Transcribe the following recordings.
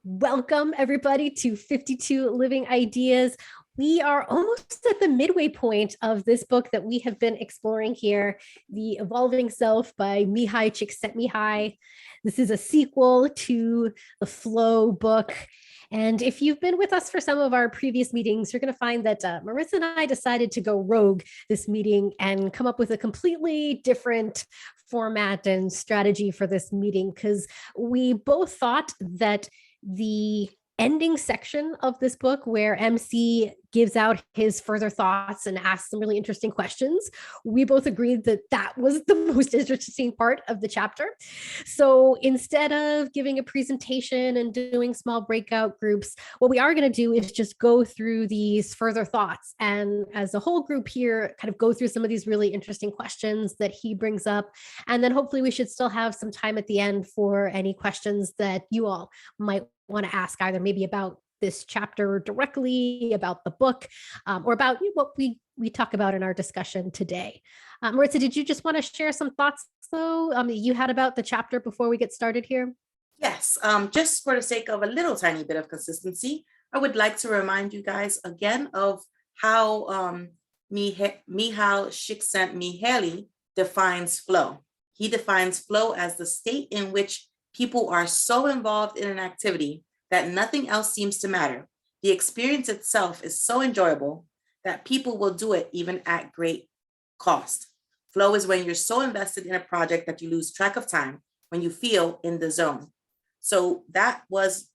Welcome, everybody, to 52 Living Ideas. We are almost at the midway point of this book that we have been exploring here, The Evolving Self by Mihaly Csikszentmihalyi. This is a sequel to the Flow book. And if you've been with us for some of our previous meetings, you're going to find that Marissa and I decided to go rogue this meeting and come up with a completely different format and strategy for this meeting, because we both thought that the ending section of this book, where MC gives out his further thoughts and asks some really interesting questions, we both agreed that that was the most interesting part of the chapter. So instead of giving a presentation and doing small breakout groups, what we are going to do is just go through these further thoughts, and as a whole group here, kind of go through some of these really interesting questions that he brings up. And then hopefully we should still have some time at the end for any questions that you all might want to ask, either maybe about this chapter directly, about the book, or about what we talk about in our discussion today. Maritza, did you just want to share some thoughts, though, that you had about the chapter before we get started here? Yes, just for the sake of a little tiny bit of consistency, I would like to remind you guys again of how Mihaly Csikszentmihalyi defines flow. He defines flow as the state in which people are so involved in an activity that nothing else seems to matter. The experience itself is so enjoyable that people will do it even at great cost. Flow is when you're so invested in a project that you lose track of time, when you feel in the zone. So that was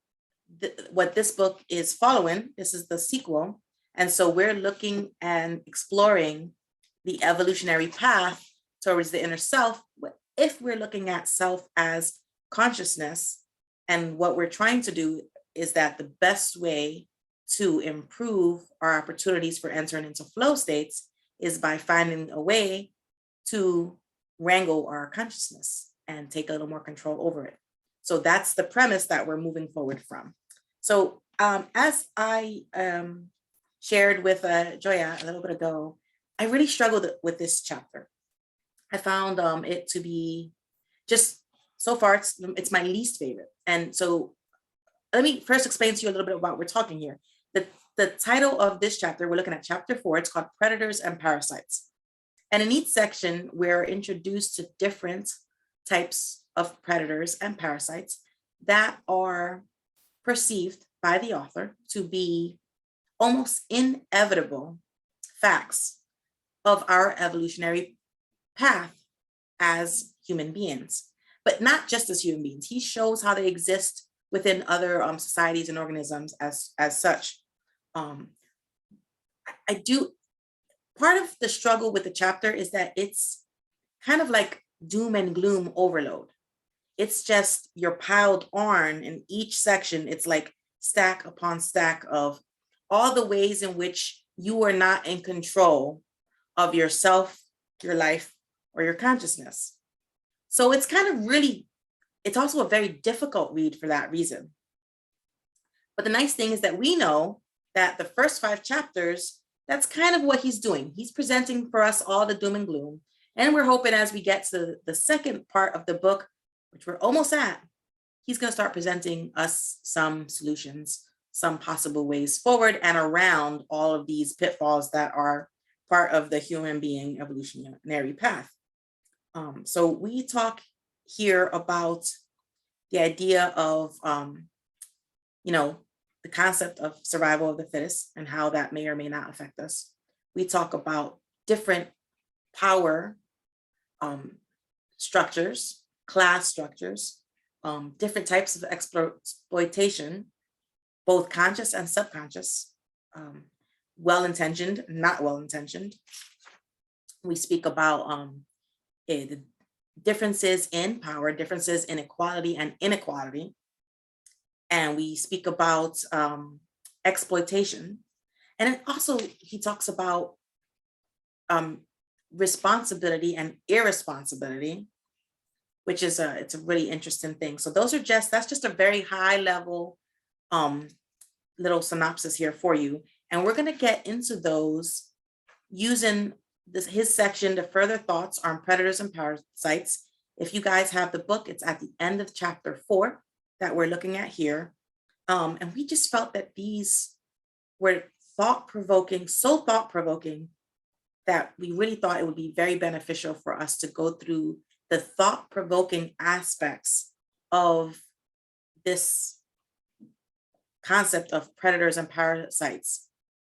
what this book is following. This is the sequel. And so we're looking and exploring the evolutionary path towards the inner self, if we're looking at self as consciousness. And what we're trying to do is that the best way to improve our opportunities for entering into flow states is by finding a way to wrangle our consciousness and take a little more control over it. So that's the premise that we're moving forward from. So as I shared with Joya a little bit ago, I really struggled with this chapter. I found it to be just, so far, it's my least favorite. And so let me first explain to you a little bit about what we're talking here. The title of this chapter, we're looking at chapter 4, it's called Predators and Parasites. And in each section, we're introduced to different types of predators and parasites that are perceived by the author to be almost inevitable facts of our evolutionary path as human beings. But not just as human beings. He shows how they exist within other societies and organisms as such. Part of the struggle with the chapter is that it's kind of like doom and gloom overload. It's just you're piled on in each section. It's like stack upon stack of all the ways in which you are not in control of yourself, your life, or your consciousness. So it's kind of really, it's also a very difficult read for that reason. But the nice thing is that we know that the first 5 chapters, that's kind of what he's doing. He's presenting for us all the doom and gloom. And we're hoping as we get to the second part of the book, which we're almost at, he's going to start presenting us some solutions, some possible ways forward and around all of these pitfalls that are part of the human being evolutionary path. So we talk here about the idea of, the concept of survival of the fittest and how that may or may not affect us. We talk about different power structures, class structures, different types of exploitation, both conscious and subconscious, well-intentioned, not well-intentioned. We speak about the differences in power, differences in equality and inequality. And we speak about exploitation. And then also he talks about responsibility and irresponsibility, which is it's a really interesting thing. So that's just a very high level little synopsis here for you. And we're going to get into those using his section, the further thoughts on predators and parasites. If you guys have the book, it's at the end of chapter 4 that we're looking at here. And we just felt that these were thought-provoking, so thought-provoking that we really thought it would be very beneficial for us to go through the thought-provoking aspects of this concept of predators and parasites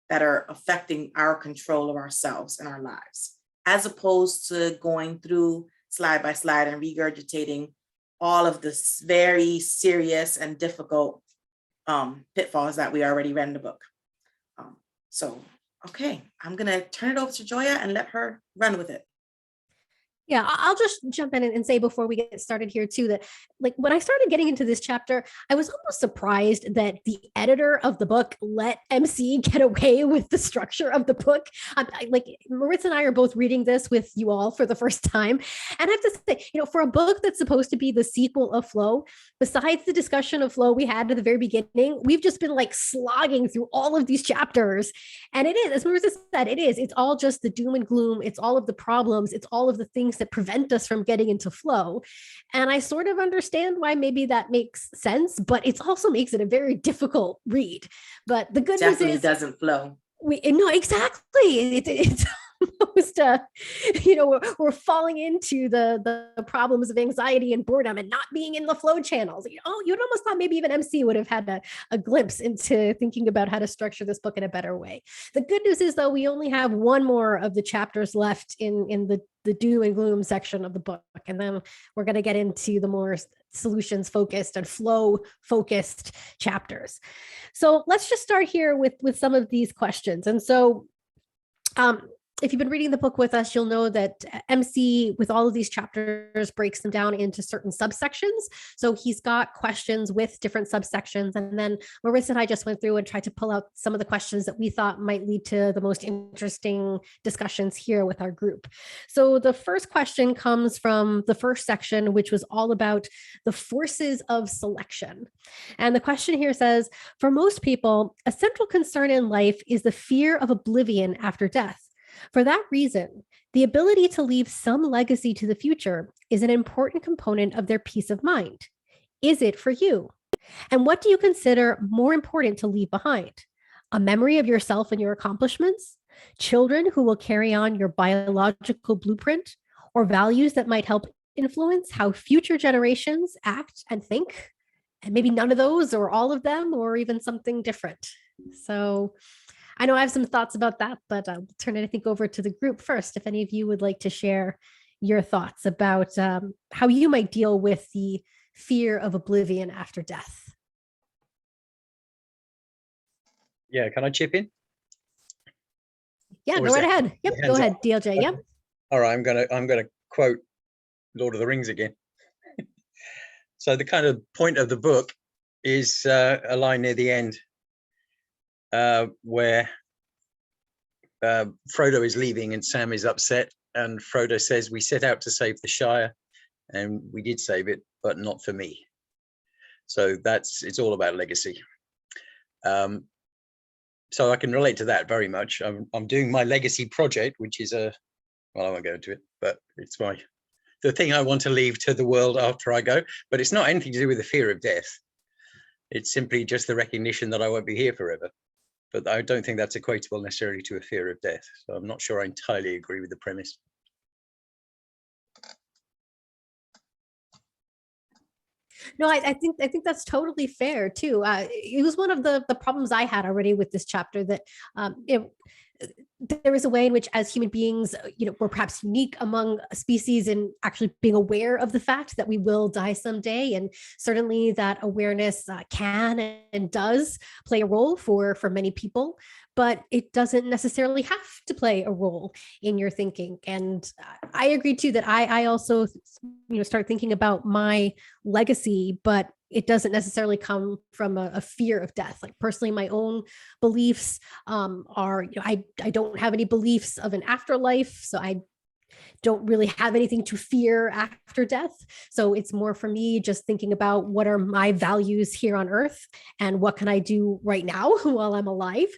that are affecting our control of ourselves and our lives, as opposed to going through slide by slide and regurgitating all of this very serious and difficult pitfalls that we already read in the book. Okay, I'm gonna turn it over to Joya and let her run with it. Yeah, I'll just jump in and say before we get started here too, that like when I started getting into this chapter, I was almost surprised that the editor of the book let MC get away with the structure of the book. Like Maritza and I are both reading this with you all for the first time. And I have to say, for a book that's supposed to be the sequel of Flow, besides the discussion of Flow we had at the very beginning, we've just been like slogging through all of these chapters. And it is, as Maritza said, it's all just the doom and gloom. It's all of the problems. It's all of the things that prevent us from getting into flow. And I sort of understand why maybe that makes sense, but it also makes it a very difficult read. But the good news is doesn't flow. No, exactly. It's almost, we're falling into the problems of anxiety and boredom and not being in the flow channels. You'd almost thought maybe even MC would have had a glimpse into thinking about how to structure this book in a better way. The good news is, though, we only have one more of the chapters left in the doom and gloom section of the book. And then we're going to get into the more solutions focused and flow focused chapters. So let's just start here with some of these questions. And so, if you've been reading the book with us, you'll know that MC, with all of these chapters, breaks them down into certain subsections. So he's got questions with different subsections. And then Marissa and I just went through and tried to pull out some of the questions that we thought might lead to the most interesting discussions here with our group. So the first question comes from the first section, which was all about the forces of selection. And the question here says, for most people, a central concern in life is the fear of oblivion after death. For that reason, the ability to leave some legacy to the future is an important component of their peace of mind. Is it for you? And what do you consider more important to leave behind? A memory of yourself and your accomplishments? Children who will carry on your biological blueprint? Or values that might help influence how future generations act and think? And maybe none of those, or all of them, or even something different. So I know I have some thoughts about that, but I'll turn it, I think, over to the group first. If any of you would like to share your thoughts about how you might deal with the fear of oblivion after death. Yeah, can I chip in? Yeah, go right ahead. Yep, go ahead, DLJ. Yep. All right, I'm gonna quote Lord of the Rings again. So the kind of point of the book is a line near the end. Where Frodo is leaving and Sam is upset, and Frodo says, "We set out to save the Shire, and we did save it, but not for me." So it's all about legacy. So I can relate to that very much. I'm doing my legacy project, which is I won't go into it, but it's the thing I want to leave to the world after I go. But it's not anything to do with the fear of death. It's simply just the recognition that I won't be here forever. But I don't think that's equatable necessarily to a fear of death. So I'm not sure I entirely agree with the premise. No, I think that's totally fair too. It was one of the problems I had already with this chapter, that there is a way in which, as human beings, we're perhaps unique among species in actually being aware of the fact that we will die someday. And certainly that awareness can and does play a role for many people, but it doesn't necessarily have to play a role in your thinking. And I agree too that I also, start thinking about my legacy, but it doesn't necessarily come from a fear of death. Like personally, my own beliefs are, I don't have any beliefs of an afterlife. So I don't really have anything to fear after death. So it's more for me just thinking about what are my values here on earth and what can I do right now while I'm alive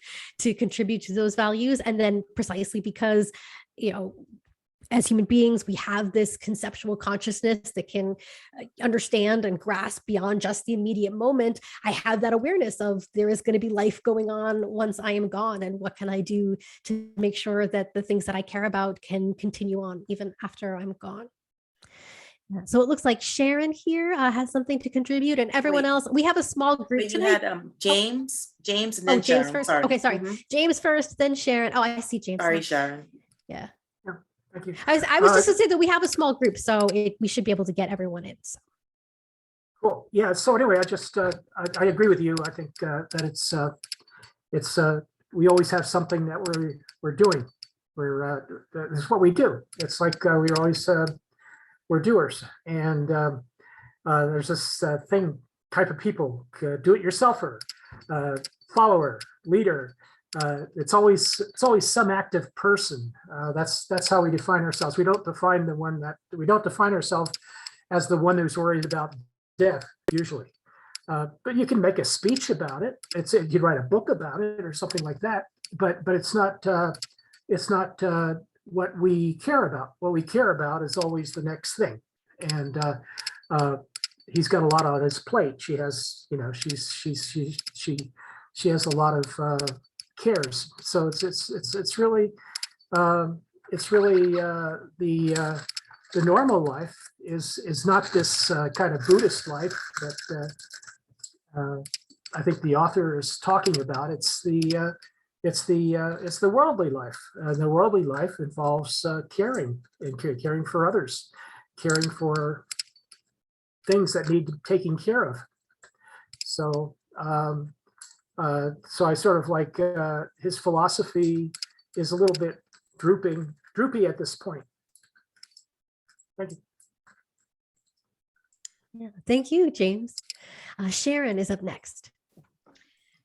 to contribute to those values. And then precisely because, as human beings, we have this conceptual consciousness that can understand and grasp beyond just the immediate moment. I have that awareness of there is going to be life going on once I am gone, and what can I do to make sure that the things that I care about can continue on even after I'm gone. So it looks like Sharon here has something to contribute, and everyone Wait. else. We have a small group But you tonight. had James, and then James Sharon. first. Sorry. Okay, sorry. Mhm. James first, then Sharon. Oh, I see James. Sorry, now. Sharon. Yeah. Thank you. I was just to say that we have a small group, so we should be able to get everyone in. So. Cool. Yeah. So anyway, I agree with you. I think that it's we always have something that we're doing. This is what we do. It's like we're always we're doers, and there's this type of people: do-it-yourselfer, follower, leader. It's always some active person. That's how we define ourselves. We don't define ourselves as the one who's worried about death usually. But you can make a speech about it. You'd write a book about it or something like that. But it's not what we care about. What we care about is always the next thing. And he's got a lot on his plate. She has, she has a lot of cares. So it's really the normal life is not this kind of Buddhist life that I think the author is talking about. It's the worldly life. The worldly life involves caring and caring for others, caring for things that need taking care of. So so I sort of like his philosophy is a little bit droopy at this point. Thank you. Yeah, thank you, James. Sharon is up next.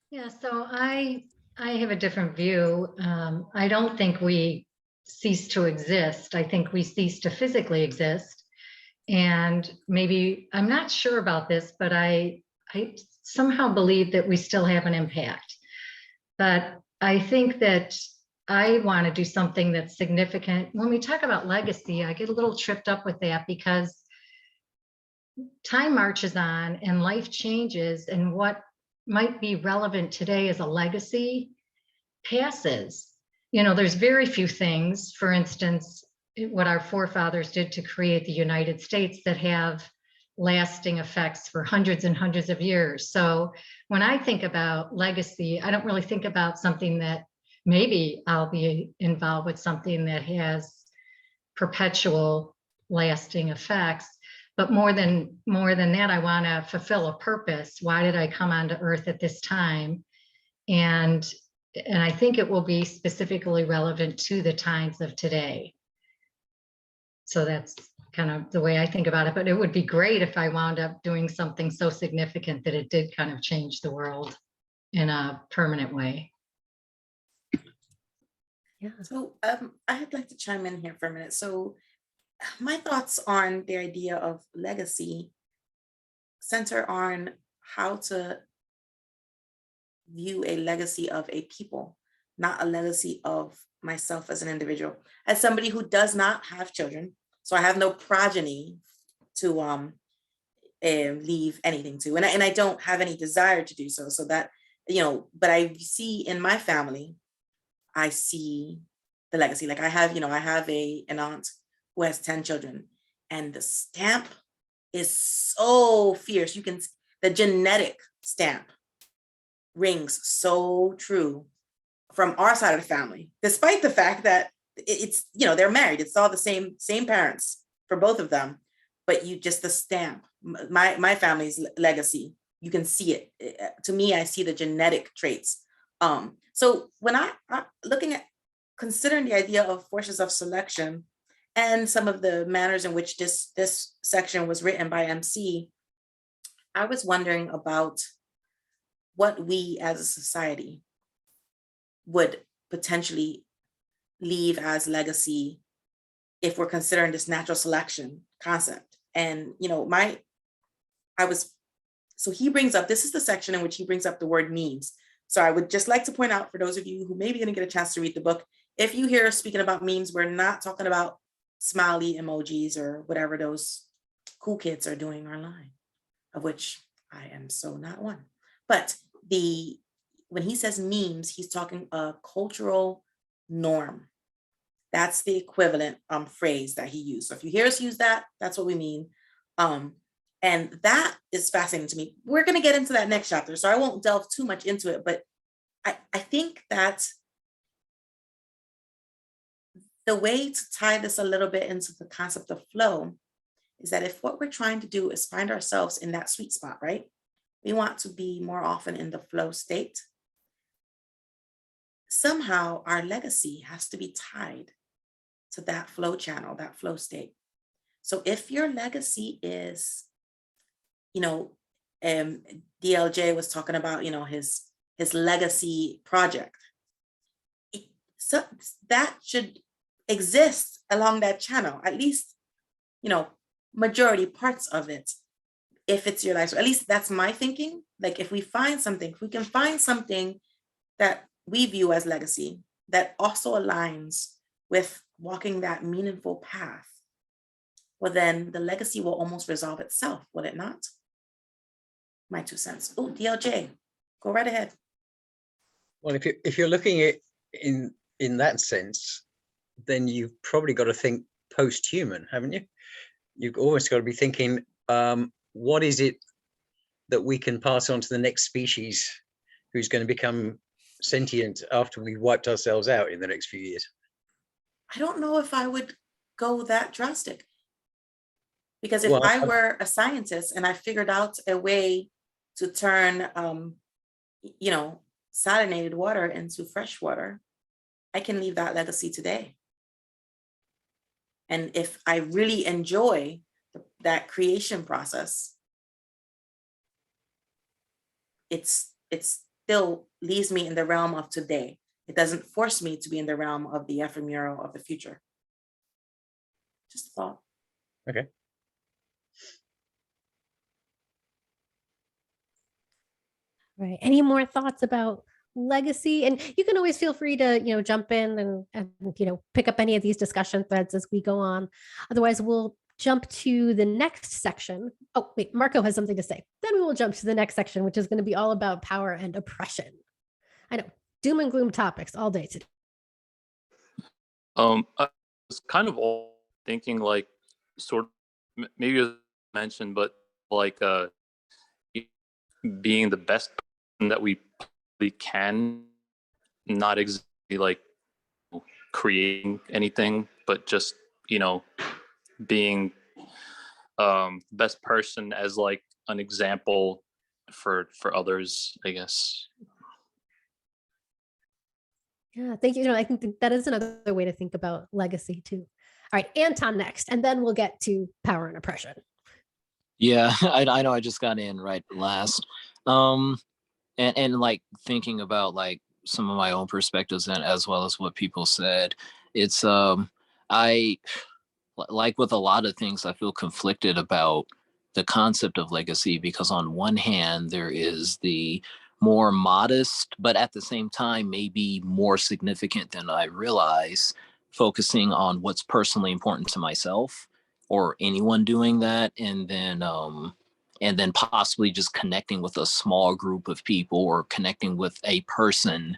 Yeah, so I have a different view. I don't think we cease to exist. I think we cease to physically exist. And maybe, I'm not sure about this, but I somehow believe that we still have an impact. But I think that I want to do something that's significant. When we talk about legacy, I get a little tripped up with that because time marches on and life changes, and what might be relevant today as a legacy passes. There's very few things, for instance, what our forefathers did to create the United States, that have lasting effects for hundreds and hundreds of years. So when I think about legacy, I don't really think about something that maybe I'll be involved with, something that has perpetual lasting effects. But more than that, I want to fulfill a purpose. Why did I come onto Earth at this time? And I think it will be specifically relevant to the times of today. So that's kind of the way I think about it. But it would be great if I wound up doing something so significant that it did kind of change the world in a permanent way. Yeah. So I'd like to chime in here for a minute. So my thoughts on the idea of legacy center on how to view a legacy of a people, not a legacy of myself as an individual. As somebody who does not have children, so I have no progeny to leave anything to, and I don't have any desire to do so. So that, but I see in my family, I see the legacy. Like I have an aunt who has 10 children, and the stamp is so fierce. The genetic stamp rings so true from our side of the family, despite the fact that it's, they're married. It's all the same parents for both of them, but the stamp, my family's legacy, you can see it. To me, I see the genetic traits. So when I looking at considering the idea of forces of selection and some of the manners in which this section was written by MC, I was wondering about what we as a society would potentially leave as legacy if we're considering this natural selection concept. And so he brings up, this is the section in which he brings up the word memes. So I would just like to point out, for those of you who may be going to get a chance to read the book, if you hear us speaking about memes, we're not talking about smiley emojis or whatever those cool kids are doing online, of which I am so not one. But when he says memes, he's talking a cultural norm. That's the equivalent phrase that he used. So if you hear us use that, that's what we mean. And that is fascinating to me. We're going to get into that next chapter, so I won't delve too much into it, but I think that the way to tie this a little bit into the concept of flow is that if what we're trying to do is find ourselves in that sweet spot, right? We want to be more often in the flow state. Somehow our legacy has to be tied to that flow channel, that flow state. So if your legacy is, DLJ was talking about, his legacy project. So that should exist along that channel, at least, majority parts of it, if it's your life. So at least that's my thinking. Like if we can find something that we view as legacy that also aligns with walking that meaningful path, well, then the legacy will almost resolve itself, will it not? My 2 cents. Oh, DLJ, go right ahead. Well, if you're looking at it in that sense, then you've probably got to think post-human, haven't you? You've always got to be thinking, what is it that we can pass on to the next species who's going to become sentient after we've wiped ourselves out in the next few years? I don't know if I would go that drastic. Because if I were a scientist and I figured out a way to turn, salinated water into fresh water, I can leave that legacy today. And if I really enjoy that creation process, it still leaves me in the realm of today. It doesn't force me to be in the realm of the ephemeral of the future. Just a thought. Okay. Right. Any more thoughts about legacy? And you can always feel free to, jump in and pick up any of these discussion threads as we go on. Otherwise, we'll jump to the next section. Oh, wait, Marco has something to say. Then we will jump to the next section, which is going to be all about power and oppression. I know, doom and gloom topics all day today. I was kind of all thinking like sort of maybe it was mentioned, but like being the best person that we can, not exactly like creating anything, but just being best person as like an example for others, I guess. Yeah, thank you. I think that is another way to think about legacy too. All right, Anton next, and then we'll get to power and oppression. Yeah, I know I just got in right last. And like thinking about like some of my own perspectives and as well as what people said, it's I like with a lot of things, I feel conflicted about the concept of legacy, because on one hand, there is the more modest, but at the same time, maybe more significant than I realize, focusing on what's personally important to myself or anyone doing that. And then possibly just connecting with a small group of people or connecting with a person.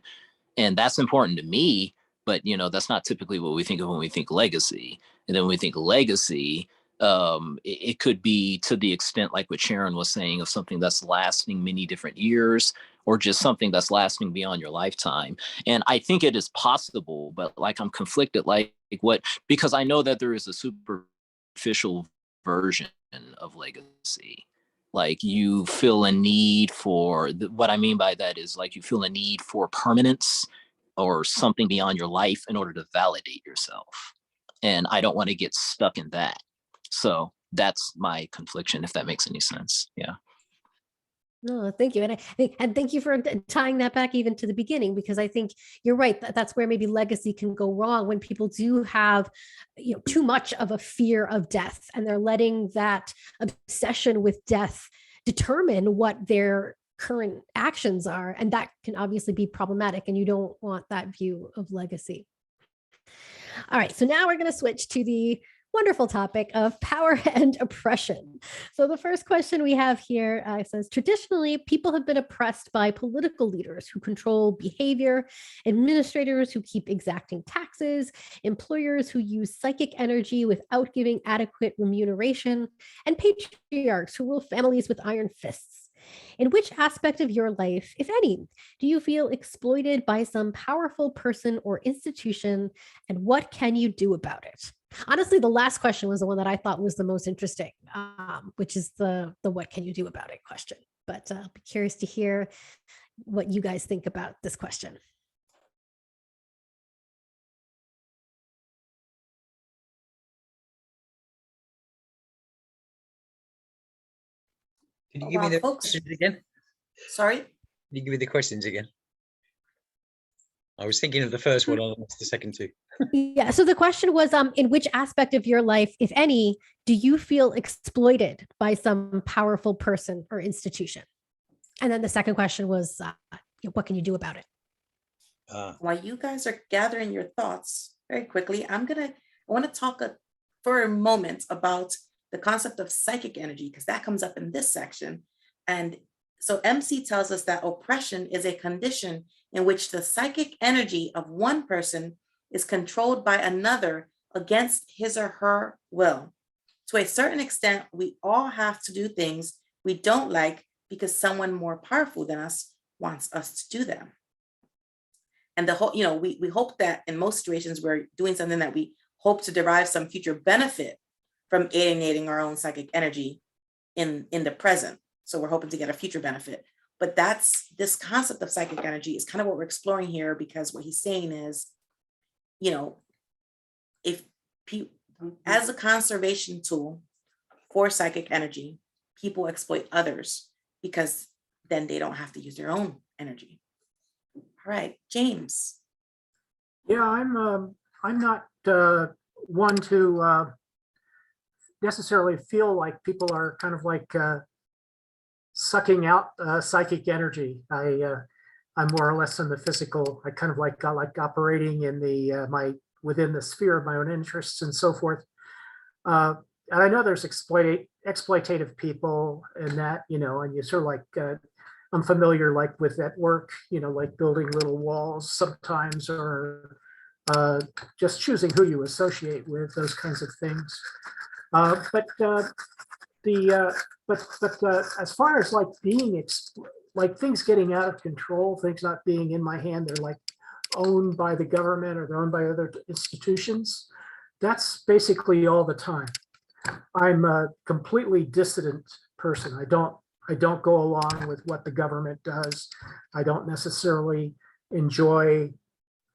And that's important to me, but that's not typically what we think of when we think legacy. And then when we think legacy, it could be to the extent like what Sharon was saying, of something that's lasting many different years, or just something that's lasting beyond your lifetime. And I think it is possible, but like I'm conflicted, like what, because I know that there is a superficial version of legacy. Like you feel a need for, what I mean by that is like you feel a need for permanence or something beyond your life in order to validate yourself. And I don't want to get stuck in that. So that's my confliction, if that makes any sense. Yeah. No, thank you. And thank you for tying that back even to the beginning, because I think you're right. That's where maybe legacy can go wrong, when people do have, too much of a fear of death, and they're letting that obsession with death determine what their current actions are. And that can obviously be problematic, and you don't want that view of legacy. All right, so now we're going to switch to the wonderful topic of power and oppression. So the first question we have here says, traditionally, people have been oppressed by political leaders who control behavior, administrators who keep exacting taxes, employers who use psychic energy without giving adequate remuneration, and patriarchs who rule families with iron fists. In which aspect of your life, if any, do you feel exploited by some powerful person or institution, and what can you do about it? Honestly, the last question was the one that I thought was the most interesting, which is the what can you do about it question. But I'll be curious to hear what you guys think about this question. Can you give me the Folks, questions again? sorry. Can you give me the questions again? I was thinking of the first one, and the second two. Yeah. So the question was, in which aspect of your life, if any, do you feel exploited by some powerful person or institution? And then the second question was, what can you do about it? While you guys are gathering your thoughts very quickly, I want to talk for a moment about the concept of psychic energy, because that comes up in this section. And so MC tells us that oppression is a condition in which the psychic energy of one person is controlled by another against his or her will. To a certain extent, we all have to do things we don't like because someone more powerful than us wants us to do them. And the whole, we hope that in most situations we're doing something that we hope to derive some future benefit from alienating our own psychic energy in the present. So we're hoping to get a future benefit. But this concept of psychic energy is kind of what we're exploring here, because what he's saying is, if as a conservation tool for psychic energy, people exploit others because then they don't have to use their own energy. All right, James. Yeah, I'm not one to necessarily feel like people are kind of like sucking out psychic energy. I'm more or less in the physical. I kind of like operating in the within the sphere of my own interests and so forth. And I know there's exploitative people in that, and you sort of like I'm familiar like with at work, like building little walls sometimes, or just choosing who you associate with, those kinds of things. But as far as like being like things getting out of control, things not being in my hand, they're like owned by the government or they're owned by other institutions. That's basically all the time. I'm a completely dissident person. I don't go along with what the government does. I don't necessarily enjoy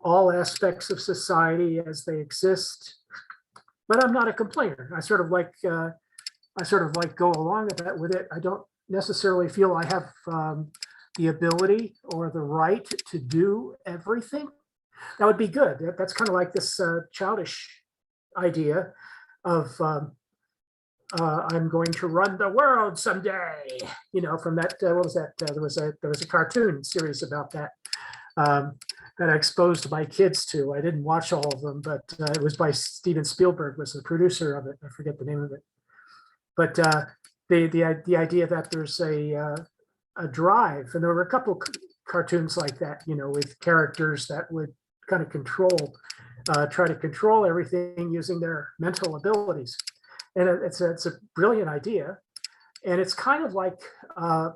all aspects of society as they exist, but I'm not a complainer. I sort of like go along with it. I don't necessarily feel I have the ability or the right to do everything. That would be good. That's kind of like this childish idea of I'm going to run the world someday. From that what was that? There was a cartoon series about that that I exposed my kids to. I didn't watch all of them, but it was by Steven Spielberg, was the producer of it. I forget the name of it. But the idea that there's a drive, and there were a couple cartoons like that, with characters that would kind of try to control everything using their mental abilities. And it's a brilliant idea, and it's kind of like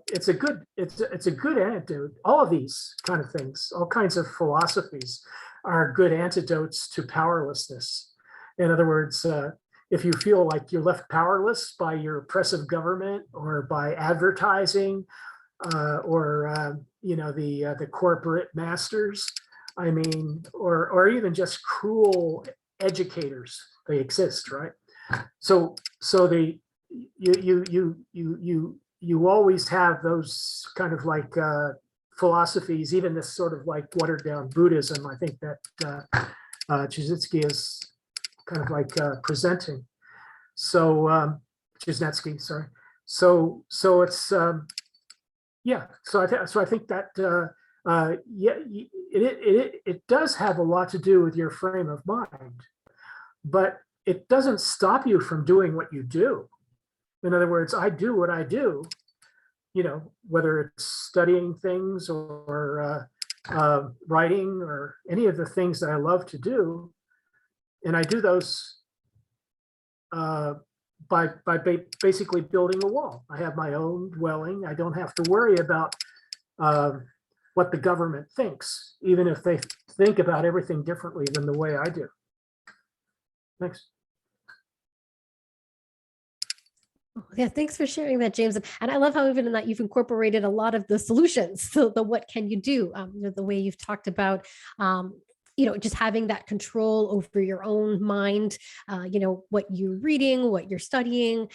it's a good antidote. All of these kind of things, all kinds of philosophies, are good antidotes to powerlessness. In other words, if you feel like you're left powerless by your oppressive government or by advertising or the corporate masters, or even just cruel educators, they exist, right? So you always have those kind of like philosophies, even this sort of like watered down Buddhism. I think that Csikszentmihalyi is kind of like presenting. So Csikszentmihalyi, sorry. So it's yeah. So I think that it does have a lot to do with your frame of mind, but it doesn't stop you from doing what you do. In other words, I do what I do, whether it's studying things or writing or any of the things that I love to do. And I do those by basically building a wall. I have my own dwelling. I don't have to worry about what the government thinks, even if they think about everything differently than the way I do. Thanks. Yeah, thanks for sharing that, James. And I love how even in that you've incorporated a lot of the solutions. So the what can you do? The way you've talked about, just having that control over your own mind, what you're reading, what you're studying,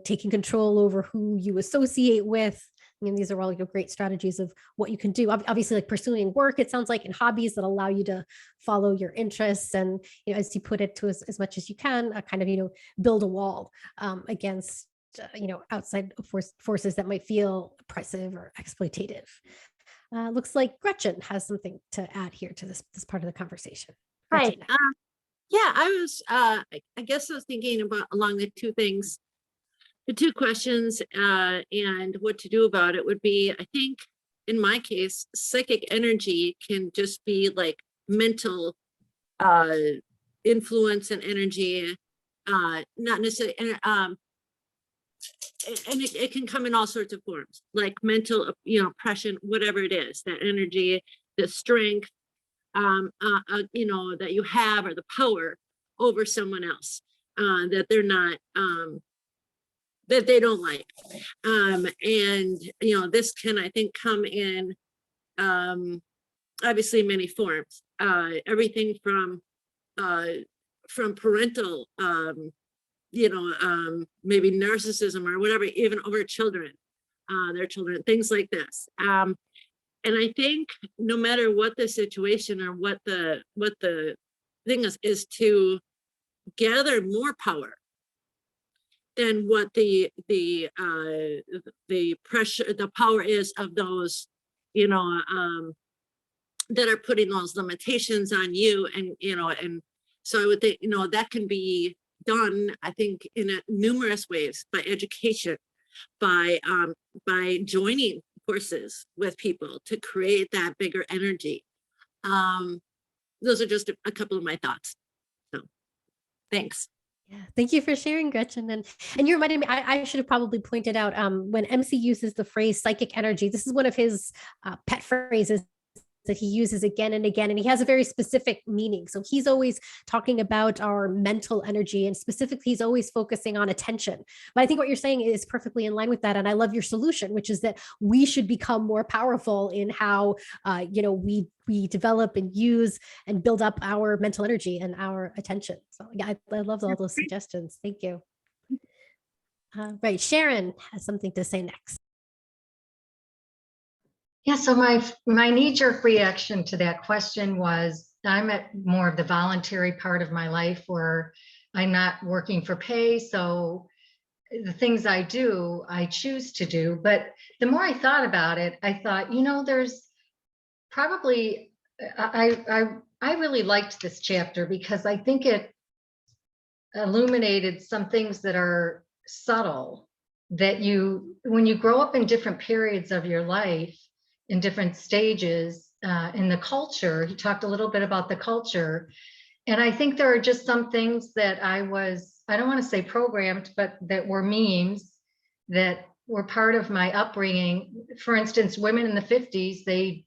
taking control over who you associate with. These are all great strategies of what you can do. Obviously, like pursuing work, it sounds like, and hobbies that allow you to follow your interests. And, as you put it, to as much as you can, kind of, build a wall against, outside forces that might feel oppressive or exploitative. Looks like Gretchen has something to add here to this part of the conversation. Right. Gretchen. Yeah, I guess I was thinking about along the two things. The two questions and what to do about it would be, I think, in my case, psychic energy can just be like mental influence and energy, not necessarily, and it can come in all sorts of forms, like mental, oppression, whatever it is, that energy, the strength, that you have, or the power over someone else that they're not. That they don't like. And, this can, I think, come in obviously many forms. Everything from parental, maybe narcissism or whatever, even over children, their children, things like this. And I think no matter what the situation or what the thing is to gather more power than what the pressure, the power is of those, that are putting those limitations on you. And, and so I would think, that can be done, I think, in numerous ways, by education, by joining forces with people to create that bigger energy. Those are just a couple of my thoughts. So thanks. Yeah, thank you for sharing, Gretchen. And you reminded me, I should have probably pointed out when MC uses the phrase psychic energy, this is one of his pet phrases that he uses again and again, and he has a very specific meaning. So he's always talking about our mental energy, and specifically, he's always focusing on attention. But I think what you're saying is perfectly in line with that. And I love your solution, which is that we should become more powerful in how, we develop and use and build up our mental energy and our attention. So yeah, I love all those suggestions. Thank you. Right, Sharon has something to say next. Yeah, so my knee-jerk reaction to that question was, I'm at more of the voluntary part of my life where I'm not working for pay. So the things I do, I choose to do. But the more I thought about it, I thought, there's probably, I really liked this chapter because I think it illuminated some things that are subtle, that when you grow up in different periods of your life, in different stages in the culture. He talked a little bit about the culture. And I think there are just some things that I don't want to say programmed, but that were memes that were part of my upbringing. For instance, women in the 50s, they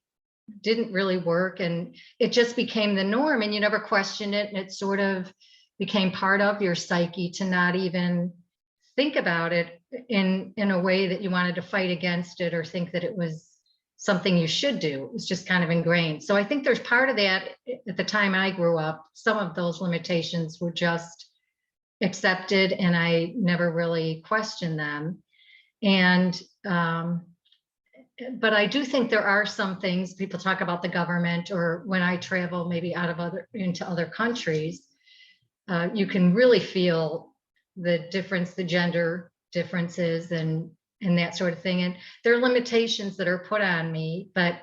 didn't really work, and it just became the norm, and you never questioned it. And it sort of became part of your psyche to not even think about it in a way that you wanted to fight against it or think that it was something you should do. It was just kind of ingrained. So I think there's part of that. At the time I grew up, some of those limitations were just accepted, and I never really questioned them. And but I do think there are some things, people talk about the government, or when I travel maybe into other countries, you can really feel the difference, the gender differences and that sort of thing. And there are limitations that are put on me, but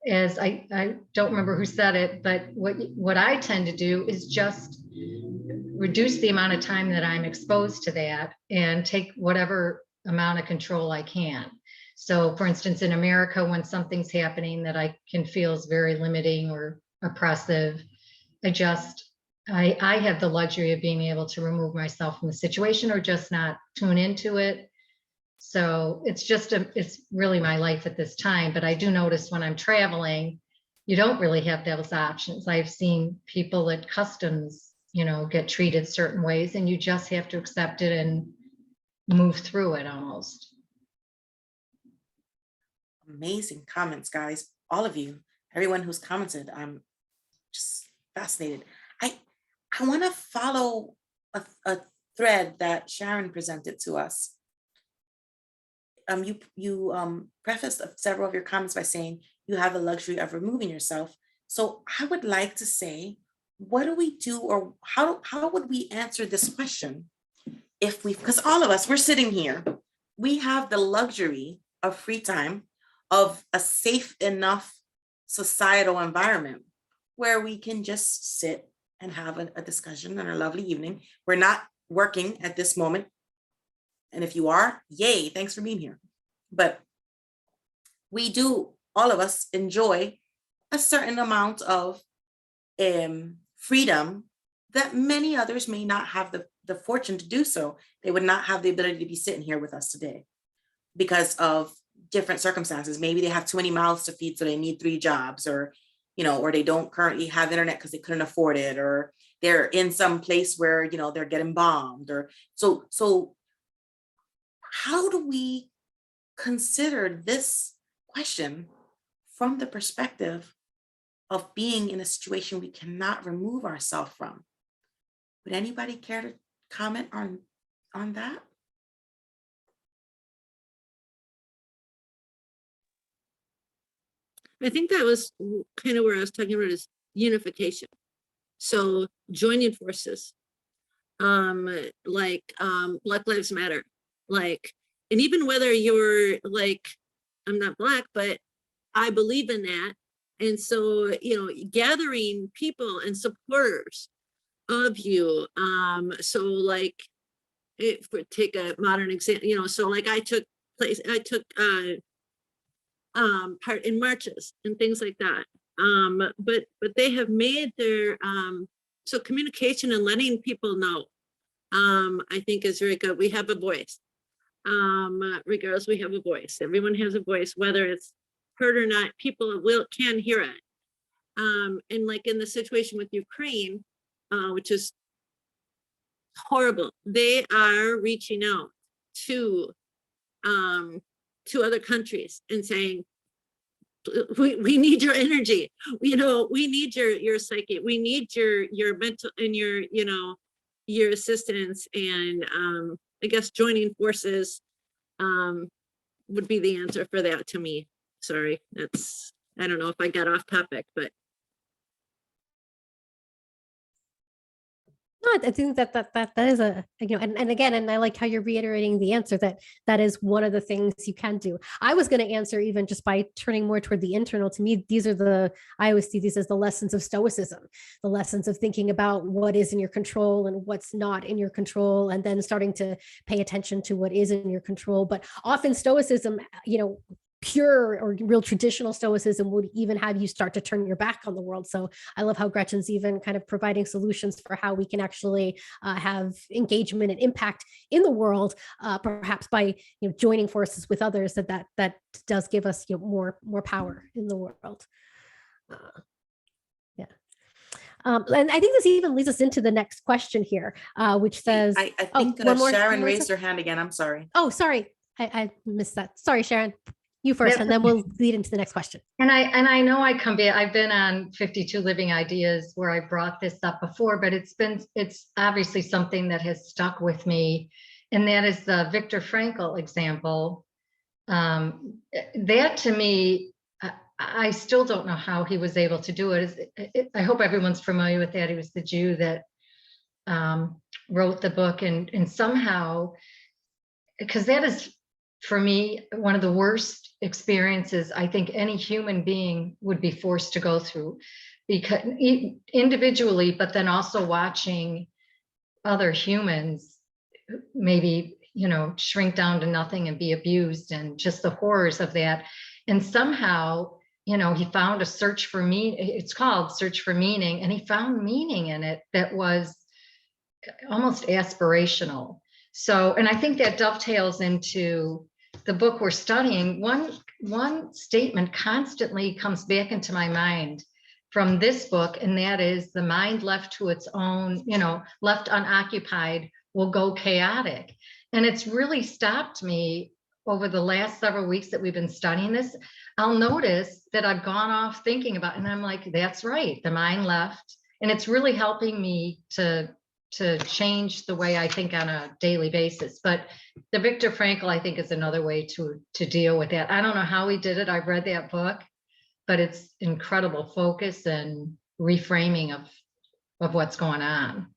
as I don't remember who said it, but what I tend to do is just reduce the amount of time that I'm exposed to that and take whatever amount of control I can. So for instance, in America, when something's happening that I can feel is very limiting or oppressive, I have the luxury of being able to remove myself from the situation or just not tune into it. So it's really my life at this time. But I do notice when I'm traveling, you don't really have those options. I've seen people at customs, get treated certain ways, and you just have to accept it and move through it almost. Amazing comments, guys. All of you, everyone who's commented, I'm just fascinated. I want to follow a thread that Sharon presented to us. You prefaced several of your comments by saying you have the luxury of removing yourself. So I would like to say, what do we do, or how would we answer this question because all of us, we're sitting here, we have the luxury of free time, of a safe enough societal environment where we can just sit and have a discussion on a lovely evening. We're not working at this moment. And if you are, yay, thanks for being here. But we do, all of us, enjoy a certain amount of freedom that many others may not have the fortune to do so. They would not have the ability to be sitting here with us today because of different circumstances. Maybe they have too many mouths to feed, so they need 3 jobs, or they don't currently have internet because they couldn't afford it, or they're in some place where, they're getting bombed, or so how do we consider this question from the perspective of being in a situation we cannot remove ourselves from? Would anybody care to comment on that? I think that was kind of where I was talking about, is unification. So joining forces, like Black Lives Matter, and even whether you're I'm not Black, but I believe in that. And so, gathering people and supporters of you. Take a modern example, so I took part in marches and things like that. But they have made their so communication and letting people know, I think is very good. We have a voice. Regardless, we have a voice. Everyone has a voice, whether it's heard or not. People can hear it. And in the situation with Ukraine, which is horrible, they are reaching out to other countries and saying, we need your energy, we need your psyche, we need your mental and your assistance. And I guess joining forces would be the answer for that to me. Sorry, I don't know if I got off topic, but No, I think that is and again, and I like how you're reiterating the answer that is one of the things you can do. I was going to answer even just by turning more toward the internal. To me, I always see these as the lessons of Stoicism, the lessons of thinking about what is in your control and what's not in your control, and then starting to pay attention to what is in your control. But often Stoicism, pure or real traditional Stoicism would even have you start to turn your back on the world. So I love how Gretchen's even kind of providing solutions for how we can actually have engagement and impact in the world, perhaps by joining forces with others. That does give us more power in the world. Yeah. And I think this even leads us into the next question here, which says, I think Sharon raised her hand again. I'm sorry. Oh, sorry. I missed that. Sorry, Sharon. You first, and then we'll lead into the next question. And I know I've been on 52 Living Ideas where I brought this up before, but it's obviously something that has stuck with me. And that is the Viktor Frankl example. That to me, I still don't know how he was able to do it. I hope everyone's familiar with that. He was the Jew that wrote the book, and somehow, because that is, for me, one of the worst experiences I think any human being would be forced to go through, because individually, but then also watching other humans maybe, shrink down to nothing and be abused, and just the horrors of that. And somehow, he found a search for meaning. It's called Search for Meaning. And he found meaning in it that was almost aspirational. So, and I think that dovetails into the book we're studying. One statement constantly comes back into my mind from this book, and that is, the mind left to its own, left unoccupied will go chaotic. And it's really stopped me over the last several weeks that we've been studying this. I'll notice that I've gone off thinking about, and I'm like, that's right, the mind left. And it's really helping me to change the way I think on a daily basis. But the Viktor Frankl, I think, is another way to deal with that. I don't know how he did it. I've read that book, but it's incredible focus and reframing of what's going on.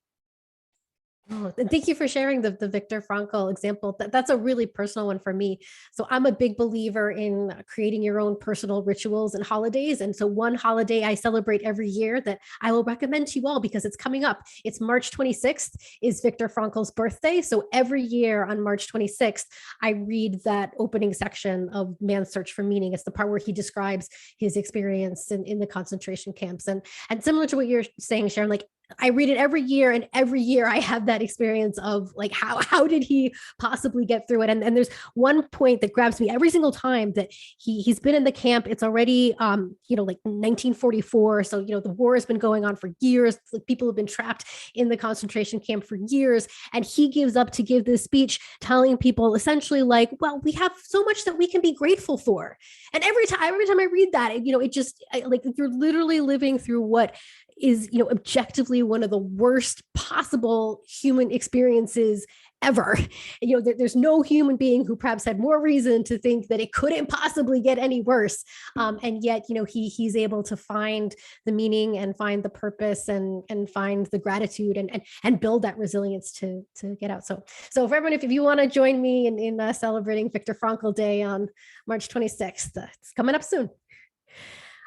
Oh, and thank you for sharing the Viktor Frankl example. That's a really personal one for me. So I'm a big believer in creating your own personal rituals and holidays. And so one holiday I celebrate every year that I will recommend to you all because it's coming up. It's March 26th is Viktor Frankl's birthday. So every year on March 26th, I read that opening section of Man's Search for Meaning. It's the part where he describes his experience in the concentration camps. And similar to what you're saying, Sharon, like, I read it every year, and every year I have that experience of like, how did he possibly get through it? And there's one point that grabs me every single time, that he's been in the camp. It's already, like 1944. So, the war has been going on for years. Like, people have been trapped in the concentration camp for years. And he gives up to give this speech telling people essentially like, well, we have so much that we can be grateful for. And every time I read that, it just like, you're literally living through what is, objectively one of the worst possible human experiences ever. There's no human being who perhaps had more reason to think that it couldn't possibly get any worse. And yet, he's able to find the meaning and find the purpose and find the gratitude and build that resilience to get out. So for everyone, if you want to join me in celebrating Viktor Frankl Day on March 26th, it's coming up soon.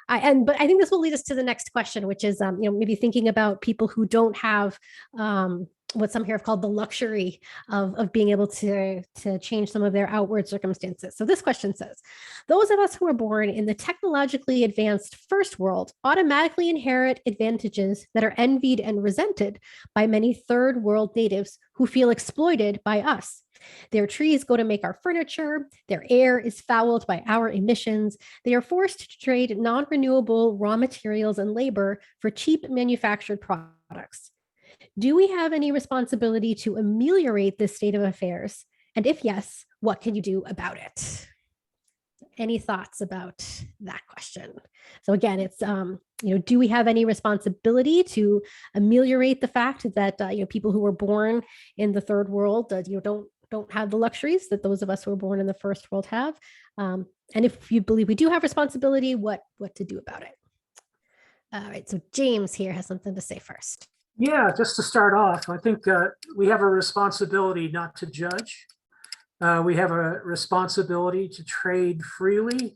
But I think this will lead us to the next question, which is, maybe thinking about people who don't have what some here have called the luxury of being able to change some of their outward circumstances. So this question says, those of us who are born in the technologically advanced first world automatically inherit advantages that are envied and resented by many third world natives who feel exploited by us. Their trees go to make our furniture. Their air is fouled by our emissions. They are forced to trade non-renewable raw materials and labor for cheap manufactured products. Do we have any responsibility to ameliorate this state of affairs? And if yes, what can you do about it? Any thoughts about that question? So again, it's, do we have any responsibility to ameliorate the fact that, people who were born in the third world, don't have the luxuries that those of us who are born in the first world have? And if you believe we do have responsibility, what to do about it? All right, so James here has something to say first. Yeah, just to start off, I think we have a responsibility not to judge. We have a responsibility to trade freely,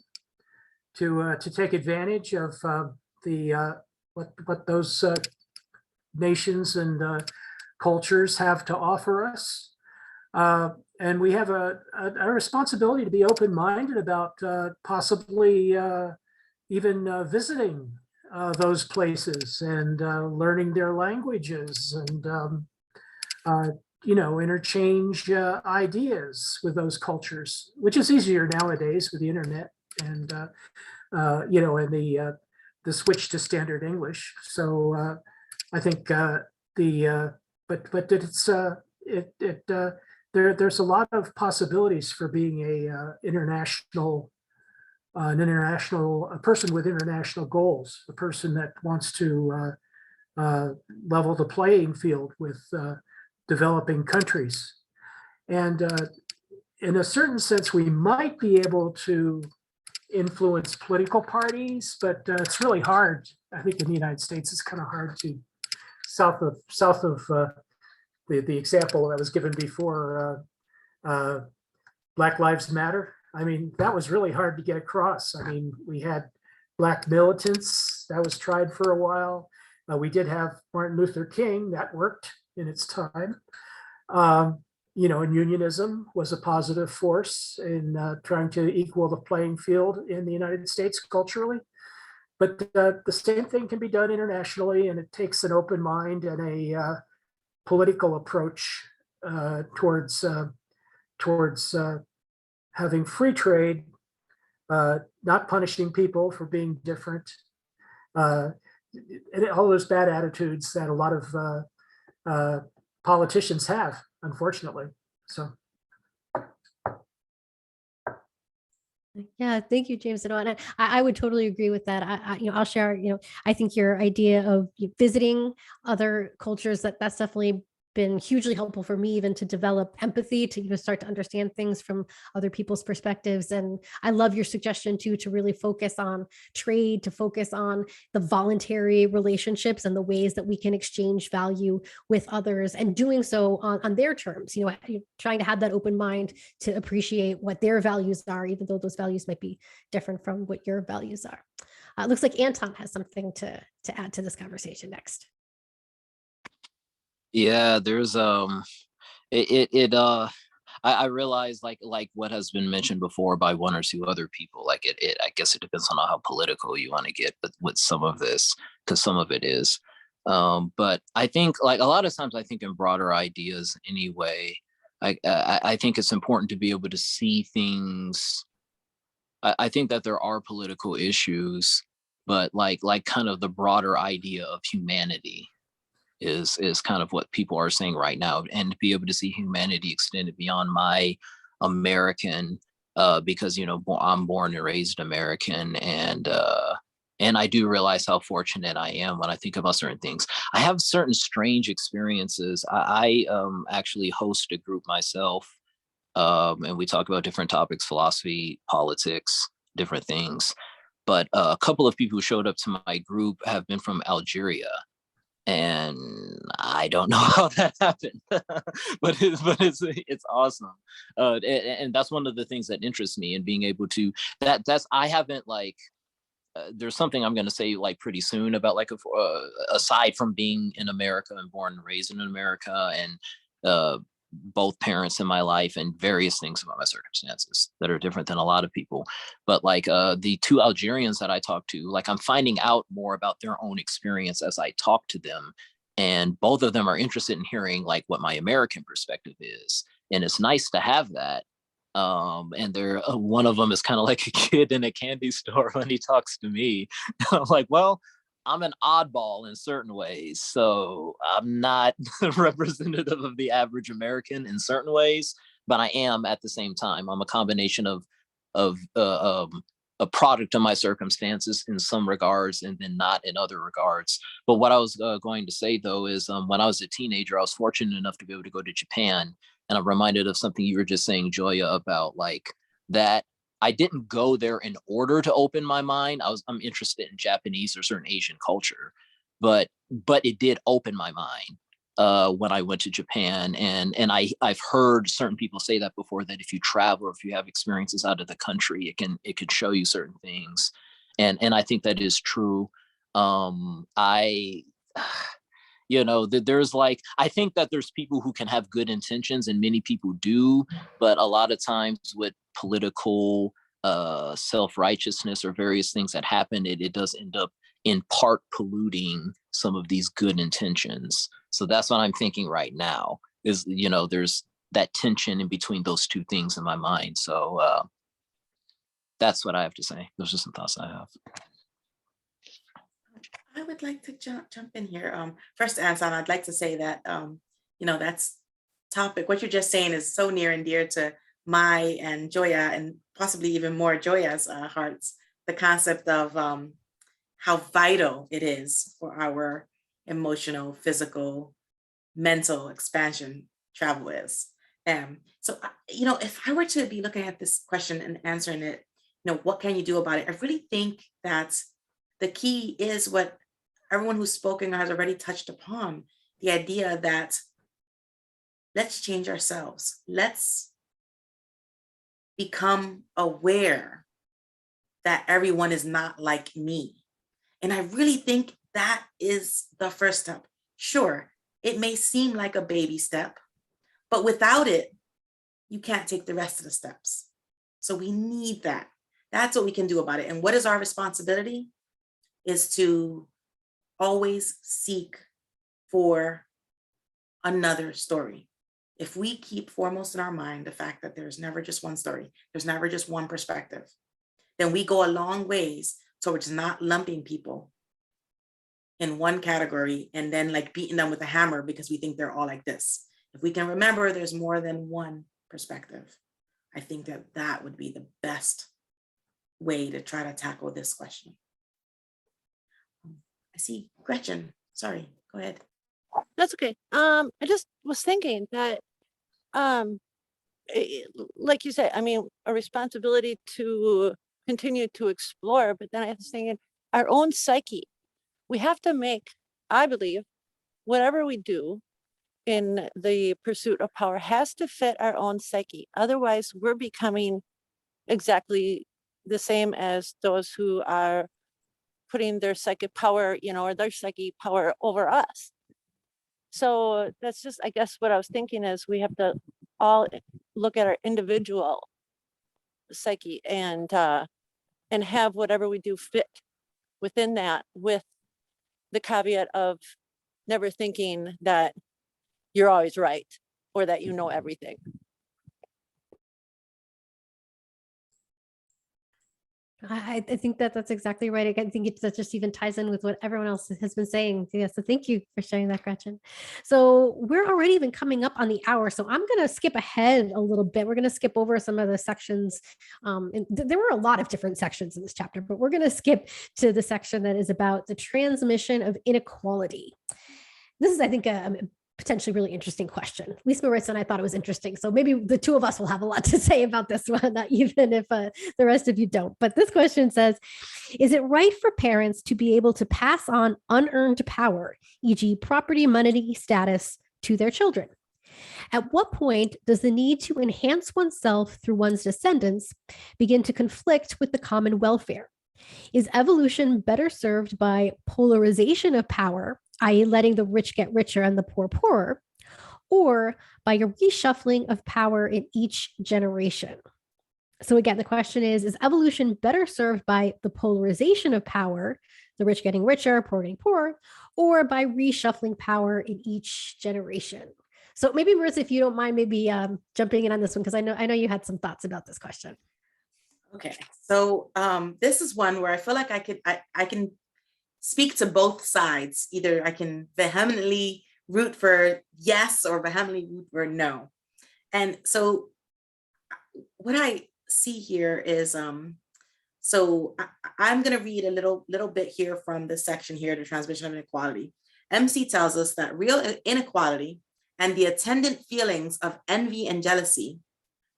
to take advantage of what those nations and cultures have to offer us. And we have a responsibility to be open-minded about possibly even visiting those places and learning their languages and interchange ideas with those cultures, which is easier nowadays with the internet and and the switch to standard English. So I think there's a lot of possibilities for being a person with international goals, a person that wants to level the playing field with developing countries. And in a certain sense, we might be able to influence political parties, but it's really hard. I think in the United States, it's kind of hard to, south of the example that was given before, Black Lives Matter. I mean, that was really hard to get across. I mean, we had Black militants, that was tried for a while. We did have Martin Luther King, that worked. in its time. And unionism was a positive force in trying to equal the playing field in the United States culturally. But the same thing can be done internationally, and it takes an open mind and a political approach towards having free trade, not punishing people for being different, and all those bad attitudes that a lot of politicians have, unfortunately. So. Yeah, thank you, James. And I would totally agree with that. I'll share. I think your idea of visiting other cultures, that's definitely been hugely helpful for me, even to develop empathy, to start to understand things from other people's perspectives. And I love your suggestion too, to really focus on trade, to focus on the voluntary relationships and the ways that we can exchange value with others, and doing so on their terms, trying to have that open mind to appreciate what their values are, even though those values might be different from what your values are. It looks like Anton has something to add to this conversation next. Yeah, there's I realize like what has been mentioned before by one or two other people, like I guess it depends on how political you want to get with some of this, because some of it is. But I think, like, a lot of times I think in broader ideas anyway, I think it's important to be able to see things. I think that there are political issues, but like kind of the broader idea of humanity is kind of what people are saying right now, and to be able to see humanity extended beyond my American, because I'm born and raised American, and I do realize how fortunate I am when I think about certain things. I have certain strange experiences. I actually host a group myself, and we talk about different topics: philosophy, politics, different things. But a couple of people who showed up to my group have been from Algeria. And I don't know how that happened, but it's awesome, and that's one of the things that interests me in being able to. That's I haven't like. There's something I'm going to say like pretty soon about like aside from being in America and born and raised in America, and both parents in my life, and various things about my circumstances that are different than a lot of people. But like the two Algerians that I talked to, like I'm finding out more about their own experience as I talk to them. And both of them are interested in hearing like what my American perspective is. And it's nice to have that. And they're one of them is kind of like a kid in a candy store when he talks to me. I'm like, well, I'm an oddball in certain ways, so I'm not representative of the average American in certain ways, but I am at the same time. I'm a combination of a product of my circumstances in some regards, and then not in other regards. But what I was going to say though is, when I was a teenager, I was fortunate enough to be able to go to Japan, and I'm reminded of something you were just saying, Joya, about like that. I didn't go there in order to open my mind. I'm interested in Japanese or certain Asian culture, but it did open my mind when I went to Japan. And I've heard certain people say that before, that if you travel or if you have experiences out of the country, it could show you certain things. And I think that is true. There's like, I think that there's people who can have good intentions, and many people do, but a lot of times with political self-righteousness or various things that happen, it does end up in part polluting some of these good intentions. So that's what I'm thinking right now is, there's that tension in between those two things in my mind. So that's what I have to say. Those are some thoughts I have. I would like to jump in here. First, Anton, I'd like to say that, that's topic. What you're just saying is so near and dear to my and Joya, and possibly even more Joya's hearts. The concept of how vital it is for our emotional, physical, mental expansion travel is. So, if I were to be looking at this question and answering it, what can you do about it? I really think that the key is what everyone who's spoken has already touched upon, the idea that let's change ourselves. Let's become aware that everyone is not like me. And I really think that is the first step. Sure, It may seem like a baby step, but without it, you can't take the rest of the steps. So we need that. That's what we can do about it. And what is our responsibility? Is to always seek for another story. If we keep foremost in our mind the fact that there's never just one story, there's never just one perspective, then we go a long ways towards not lumping people in one category and then like beating them with a hammer because we think they're all like this. If we can remember there's more than one perspective, I think that that would be the best way to try to tackle this question. I see Gretchen, sorry, go ahead. That's okay. I just was thinking that, like you said, I mean, a responsibility to continue to explore, but then I was thinking our own psyche. We have to make, I believe, whatever we do in the pursuit of power has to fit our own psyche. Otherwise, we're becoming exactly the same as those who are putting their psychic power, or their psychic power over us. So that's just, I guess, what I was thinking is we have to all look at our individual psyche and have whatever we do fit within that, with the caveat of never thinking that you're always right or that you know everything. I think that that's exactly right. I think that just even ties in with what everyone else has been saying. Yeah, so thank you for sharing that, Gretchen. So we're already even coming up on the hour. So I'm going to skip ahead a little bit. We're going to skip over some of the sections. And there were a lot of different sections in this chapter, but we're going to skip to the section that is about the transmission of inequality. This is, I think, a potentially really interesting question. At least Marissa and I thought it was interesting. So maybe the two of us will have a lot to say about this one, even if the rest of you don't. But this question says, is it right for parents to be able to pass on unearned power, e.g. property, money, status, to their children? At what point does the need to enhance oneself through one's descendants begin to conflict with the common welfare? Is evolution better served by polarization of power, i.e. letting the rich get richer and the poor poorer, or by a reshuffling of power in each generation? So again, the question is evolution better served by the polarization of power, the rich getting richer, poor getting poorer, or by reshuffling power in each generation? So maybe Marissa, if you don't mind, maybe jumping in on this one, because I know you had some thoughts about this question. Okay, so this is one where I feel like I can speak to both sides. Either I can vehemently root for yes or vehemently root for no. And so what I see here is, so I'm going to read a little bit here from this section here, the Transmission of Inequality. MC tells us that real inequality and the attendant feelings of envy and jealousy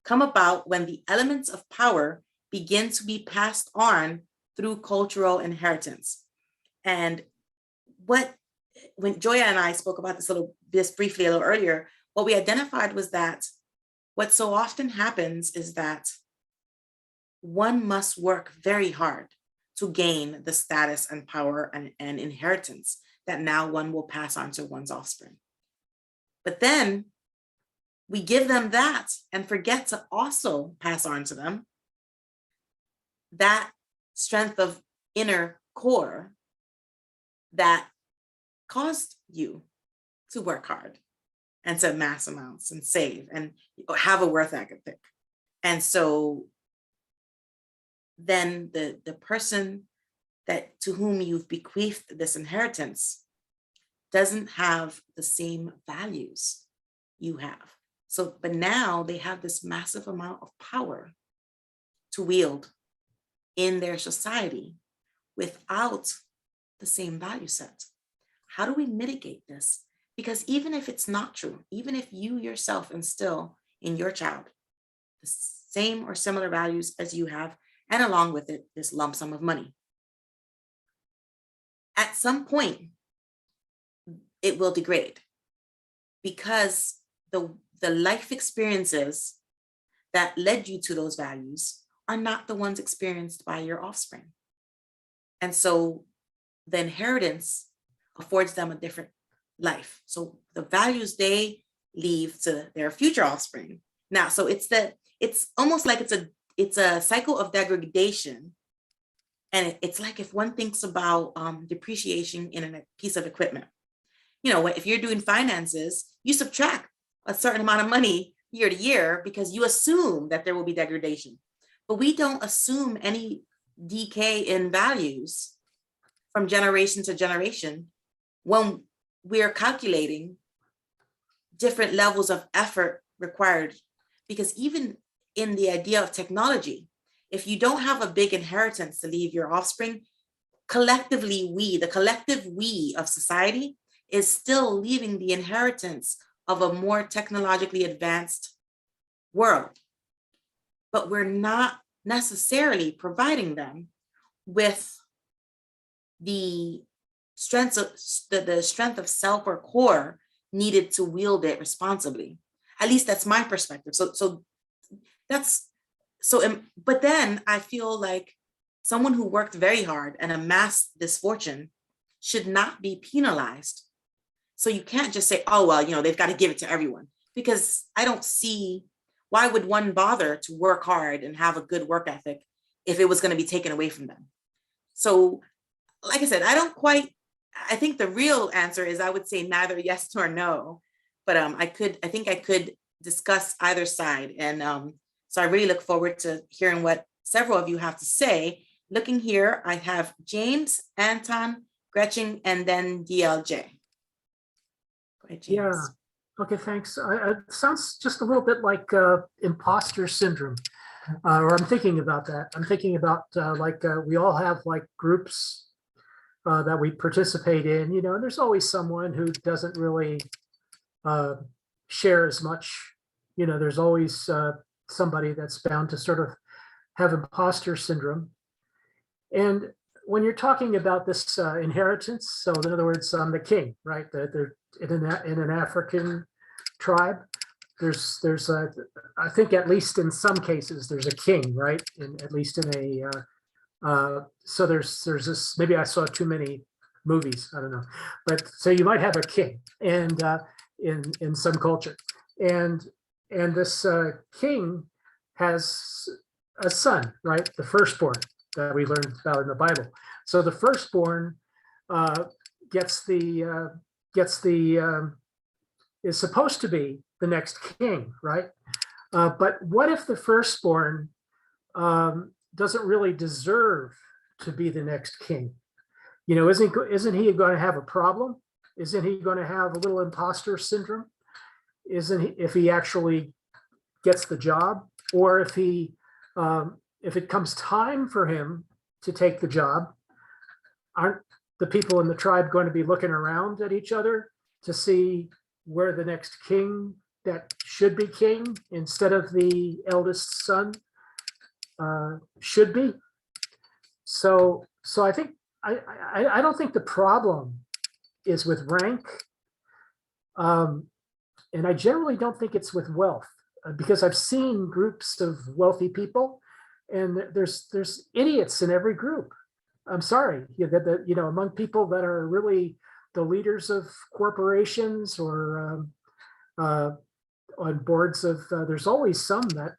come about when the elements of power begin to be passed on through cultural inheritance. And when Joya and I spoke about this briefly a little earlier, what we identified was that what so often happens is that one must work very hard to gain the status and power and inheritance that now one will pass on to one's offspring. But then we give them that and forget to also pass on to them that strength of inner core that caused you to work hard and to amass amounts and save and have a worth ethic. And so then the person to whom you've bequeathed this inheritance doesn't have the same values you have. So, but now they have this massive amount of power to wield in their society without the same value set. How do we mitigate this? Because even if it's not true, even if you yourself instill in your child the same or similar values as you have, and along with it, this lump sum of money, at some point, it will degrade because the life experiences that led you to those values are not the ones experienced by your offspring. And so the inheritance affords them a different life. So the values they leave to their future offspring. Now, so it's almost like it's a cycle of degradation. And it's like if one thinks about depreciation in a piece of equipment, you know, if you're doing finances, you subtract a certain amount of money year to year because you assume that there will be degradation. But we don't assume any decay in values from generation to generation when we're calculating different levels of effort required. Because even in the idea of technology, if you don't have a big inheritance to leave your offspring, collectively the collective we of society is still leaving the inheritance of a more technologically advanced world. But we're not necessarily providing them with the strength of self or core needed to wield it responsibly. At least that's my perspective. But then I feel like someone who worked very hard and amassed this fortune should not be penalized. So you can't just say, oh, well, you know, they've got to give it to everyone, because I don't see why would one bother to work hard and have a good work ethic if it was going to be taken away from them. So like I said, I think the real answer is I would say neither yes nor no, but I think I could discuss either side. And so I really look forward to hearing what several of you have to say. Looking here, I have James, Anton, Gretchen, and then DLJ. Go ahead, James. Yeah. Okay, thanks. It sounds just a little bit like imposter syndrome, or I'm thinking about that. I'm thinking about we all have like groups that we participate in, you know, and there's always someone who doesn't really share as much. You know, there's always somebody that's bound to sort of have imposter syndrome. And when you're talking about this inheritance, so in other words, the king, right? In an African tribe, there's I think at least in some cases there's a king, right? At least in a so there's this. Maybe I saw too many movies, I don't know, but so you might have a king, and in some culture, and this king has a son, right? The firstborn that we learned about in the Bible. So the firstborn is supposed to be the next king, right? But what if the firstborn doesn't really deserve to be the next king? You know, isn't he going to have a problem? Isn't he going to have a little imposter syndrome? Isn't he, if he actually gets the job, or if it comes time for him to take the job, aren't the people in the tribe going to be looking around at each other to see where the next king that should be king instead of the eldest son should be? So I think I don't think the problem is with rank, and I generally don't think it's with wealth, because I've seen groups of wealthy people, and there's idiots in every group. I'm sorry, you know, among people that are really the leaders of corporations or on boards of, there's always some that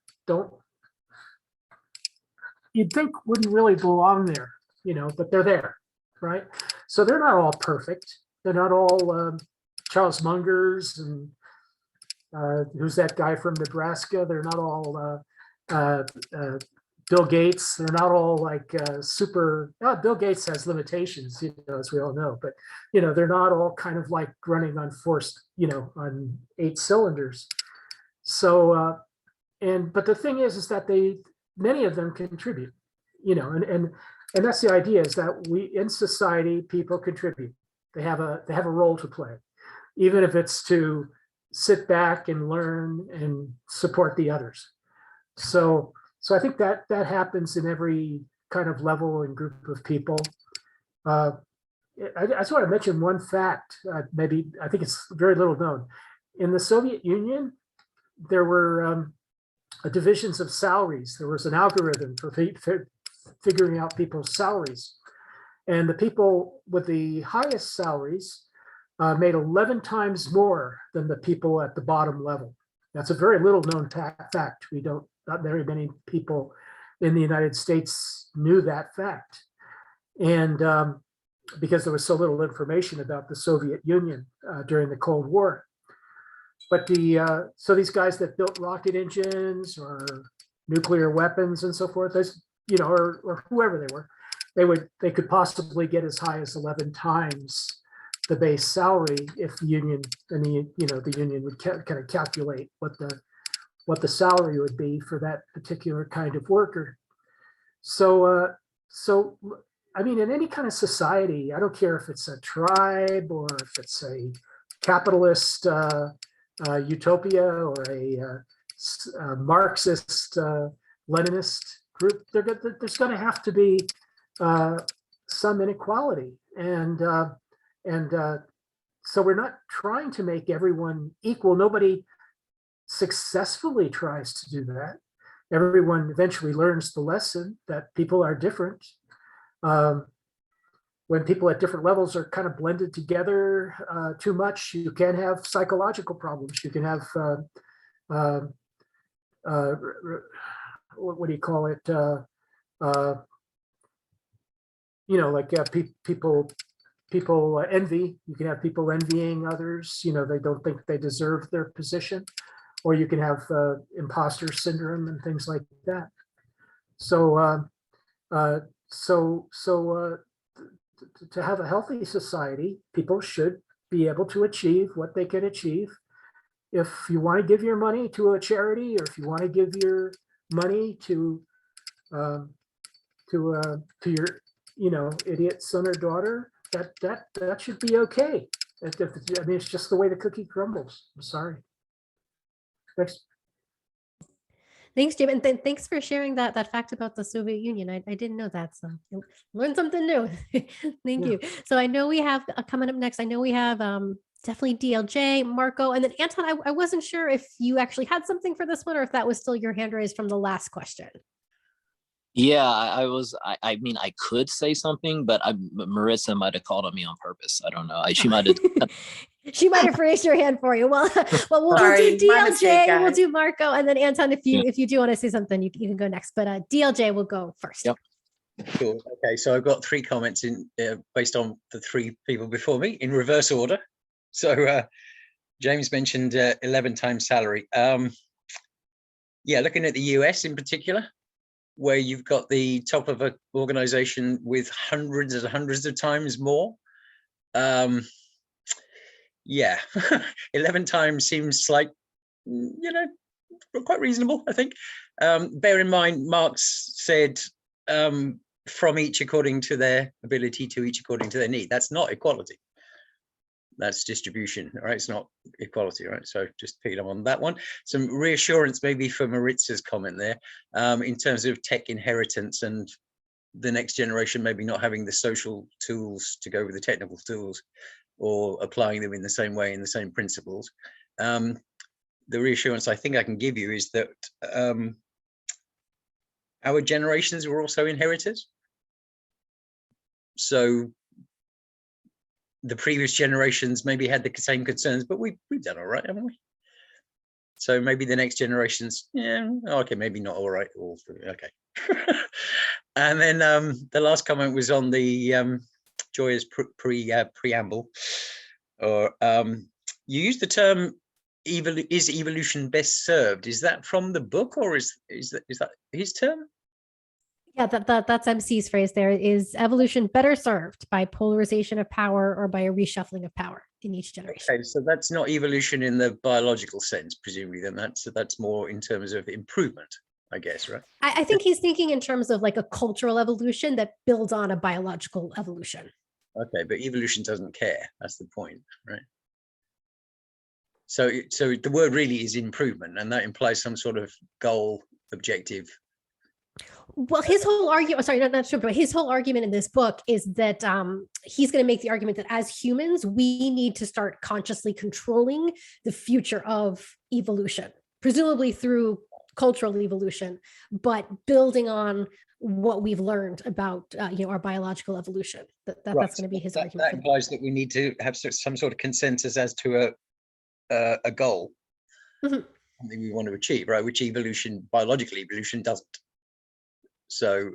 you'd think wouldn't really belong there, you know, but they're there, right? So they're not all perfect. They're not all Charles Mungers and who's that guy from Nebraska? They're not all Bill Gates. They're not all like super. Bill Gates has limitations, you know, as we all know. But you know, they're not all kind of like running on on 8 cylinders. So, but the thing is that many of them contribute, you know, and that's the idea, is that we in society, people contribute. They have a role to play, even if it's to sit back and learn and support the others. So I think that happens in every kind of level and group of people. I just want to mention one fact. Maybe I think it's very little known. In the Soviet Union, there were divisions of salaries. There was an algorithm for figuring out people's salaries, and the people with the highest salaries made 11 times more than the people at the bottom level. That's a very little known fact. Not very many people in the United States knew that fact. And because there was so little information about the Soviet Union during the Cold War. But so these guys that built rocket engines or nuclear weapons and so forth, or whoever they were, they could possibly get as high as 11 times the base salary if the union, and the union would kind of calculate what the salary would be for that particular kind of worker. So I mean, in any kind of society, I don't care if it's a tribe or if it's a capitalist utopia or a Marxist Leninist group, there's going to have to be some inequality, and so we're not trying to make everyone equal. Nobody successfully tries to do that. Everyone eventually learns the lesson that people are different. When people at different levels are kind of blended together too much, you can have psychological problems. You can have what do you call it? People envy. You can have people envying others. They don't think they deserve their position, or you can have imposter syndrome and things like that. So to have a healthy society, people should be able to achieve what they can achieve. If you want to give your money to a charity, or if you want to give your money to your idiot son or daughter, that should be okay. I mean, it's just the way the cookie crumbles. I'm sorry. Thanks, Jim, and thanks for sharing that fact about the Soviet Union. I didn't know that, so learned something new. Thank you. So I know we have coming up next. I know we have definitely DLJ, Marco, and then Anton. I wasn't sure if you actually had something for this one, or if that was still your hand raised from the last question. Yeah, I mean, I could say something, but Marissa might have called on me on purpose. I don't know. She might have. She might have raised your hand for you. Well, we'll do DLJ, we'll do Marco, and then Anton, if you do want to say something, you can go next. But DLJ will go first. Yep. Cool. Okay, so I've got 3 comments based on the 3 people before me in reverse order. So James mentioned 11 times salary. Yeah, looking at the US in particular, where you've got the top of an organization with hundreds and hundreds of times more. Yeah, 11 times seems like, quite reasonable, I think. Bear in mind, Marx said from each according to their ability, to each according to their need. That's not equality. That's distribution, right? It's not equality, right? So just picking up on that one. Some reassurance maybe for Maritza's comment there in terms of tech inheritance and the next generation maybe not having the social tools to go with the technical tools, or applying them in the same way, in the same principles. The reassurance I think I can give you is that our generations were also inheritors. So the previous generations maybe had the same concerns, but we've done all right, haven't we? So maybe the next generations, yeah, okay, maybe not all right, or okay. And then the last comment was on the joyous preamble, or you used the term is evolution best served? Is that from the book, or is that his term? Yeah, that's MC's phrase there. Is evolution better served by polarization of power or by a reshuffling of power in each generation? Okay, so that's not evolution in the biological sense, presumably, then that's more in terms of improvement, I guess, right? I think he's thinking in terms of like a cultural evolution that builds on a biological evolution. Okay, but evolution doesn't care. That's the point, right? So the word really is improvement, and that implies some sort of goal, objective. Well, his whole argument, sorry, not sure, but his whole argument in this book is that he's going to make the argument that as humans, we need to start consciously controlling the future of evolution, presumably through cultural evolution, but building on what we've learned about our biological evolution. That's going to be his argument. That implies that we need to have some sort of consensus as to a goal, something we want to achieve, right? Which biological evolution doesn't. So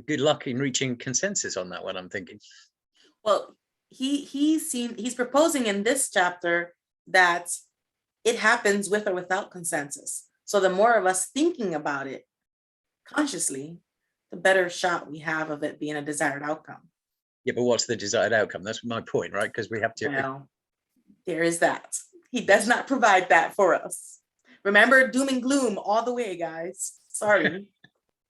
good luck in reaching consensus on that one, I'm thinking. Well, he's proposing in this chapter that it happens with or without consensus. So the more of us thinking about it consciously, the better shot we have of it being a desired outcome. Yeah, but what's the desired outcome? That's my point, right? Because we have to. Well, there is that. He does not provide that for us. Remember, doom and gloom all the way, guys. Sorry.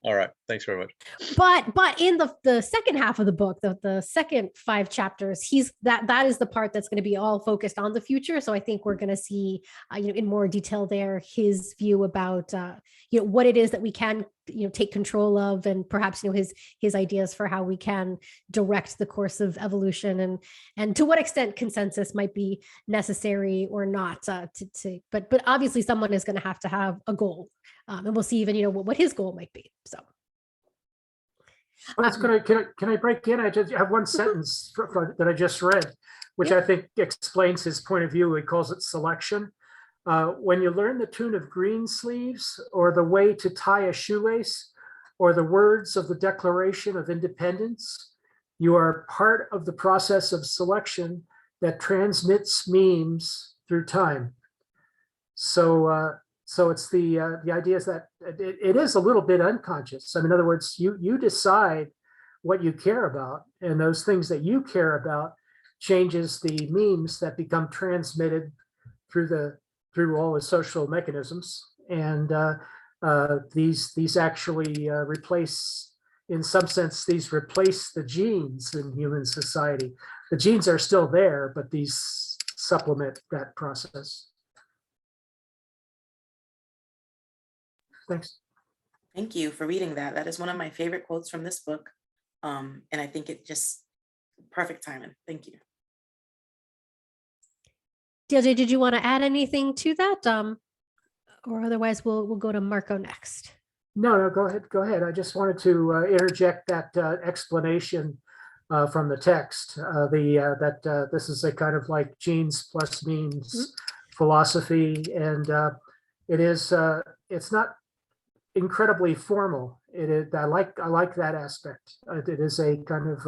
All right. Thanks very much. But in the second half of the book, the second 5 chapters, that is the part that's going to be all focused on the future. So I think we're going to see, in more detail there, his view about, what it is that we can, take control of, and perhaps, his ideas for how we can direct the course of evolution, and to what extent consensus might be necessary or not. But obviously someone is going to have a goal. And we'll see even, what his goal might be. So. Well, can I break in? I just have one sentence that I just read, which I think explains his point of view. He calls it selection. When you learn the tune of Greensleeves, or the way to tie a shoelace, or the words of the Declaration of Independence, you are part of the process of selection that transmits memes through time. So it's the idea is that it is a little bit unconscious. I mean, in other words, you decide what you care about, and those things that you care about changes the memes that become transmitted through all the social mechanisms. And these actually replace, in some sense, replace the genes in human society. The genes are still there, but these supplement that process. Thanks. Thank you for reading that. That is one of my favorite quotes from this book. And I think it just perfect timing. Thank you. DJ, did you want to add anything to that? Or otherwise we'll go to Marco next. No, go ahead. I just wanted to interject that explanation from the text, that this is a kind of like genes plus memes philosophy, and it's not incredibly formal. It is. I like that aspect. It is a kind of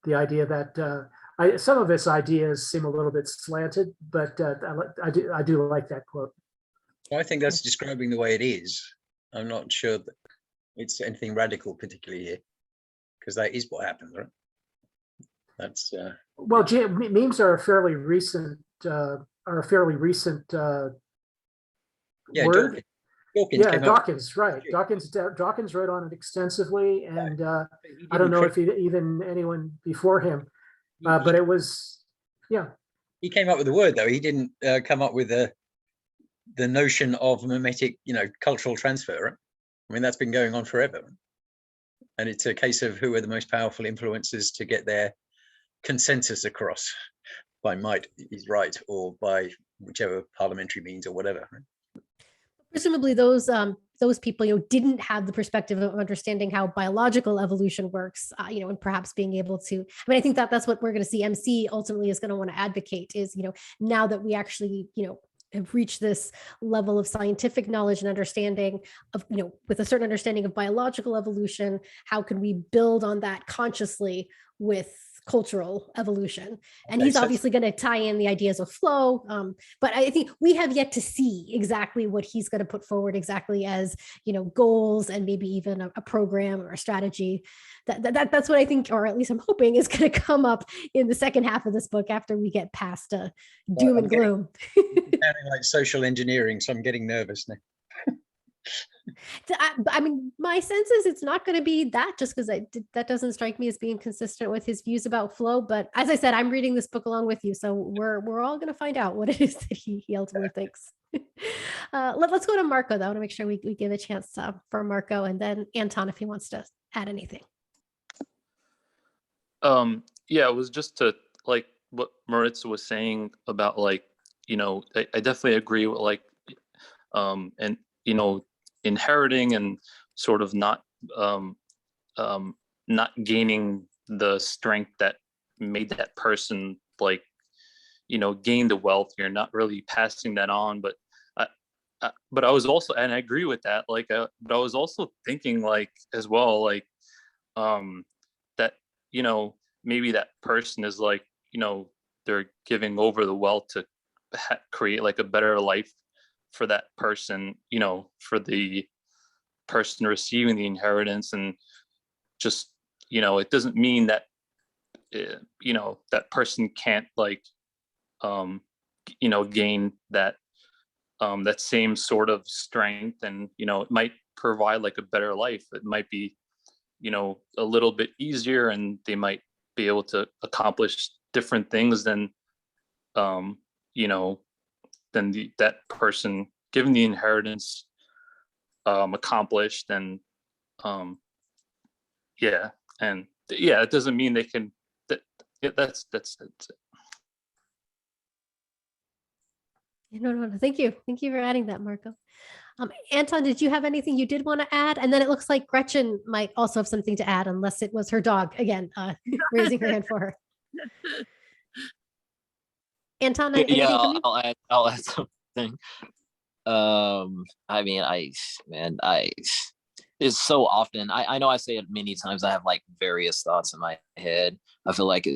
the idea that some of its ideas seem a little bit slanted, but I do like that quote. I think that's describing the way it is. I'm not sure that it's anything radical particularly here, because that is what happens, right? That's well, memes are a fairly recent word. Dawkins, right? Dawkins wrote on it extensively, and I don't know if even anyone before him, but it was, He came up with the word, though. He didn't come up with the notion of mimetic, cultural transfer. Right? I mean, that's been going on forever, and it's a case of who are the most powerful influences to get their consensus across by might is right, or by whichever parliamentary means or whatever. Right? Presumably those people, didn't have the perspective of understanding how biological evolution works, and perhaps being able to, I mean, I think that's what we're going to see MC ultimately is going to want to advocate is, now that we actually, have reached this level of scientific knowledge and understanding of, with a certain understanding of biological evolution, how can we build on that consciously with cultural evolution? And he's obviously going to tie in the ideas of flow, but I think we have yet to see exactly what he's going to put forward exactly as goals, and maybe even a program or a strategy. That's what I think, or at least I'm hoping, is going to come up in the second half of this book after we get past doom and gloom. Sounding like social engineering, so I'm getting nervous now. I mean, my sense is it's not going to be that, just because that doesn't strike me as being consistent with his views about flow. But as I said, I'm reading this book along with you, so we're all going to find out what it is that he ultimately thinks. Let's go to Marco, though. I want to make sure we give a chance for Marco, and then Anton if he wants to add anything. Yeah, it was just to like what Maritza was saying about I definitely agree with and inheriting and sort of not gaining the strength that made that person like, gain the wealth. You're not really passing that on. But I was also, and I agree with that, like, but I was also thinking like as well, like, that, maybe that person is like, they're giving over the wealth to create like a better life for that person, for the person receiving the inheritance. And just, it doesn't mean that, that person can't like, gain that, that same sort of strength. And, it might provide like a better life. It might be, a little bit easier, and they might be able to accomplish different things than, than that person given the inheritance accomplished. And yeah, and yeah, it doesn't mean they can. That's it. No. Thank you for adding that, Marco. Anton, did you have anything you did want to add? And then it looks like Gretchen might also have something to add, unless it was her dog again raising her hand for her. Anton, anything Yeah, from you? I'll add something. I mean, it's so often, I know I say it many times, I have like various thoughts in my head. I feel like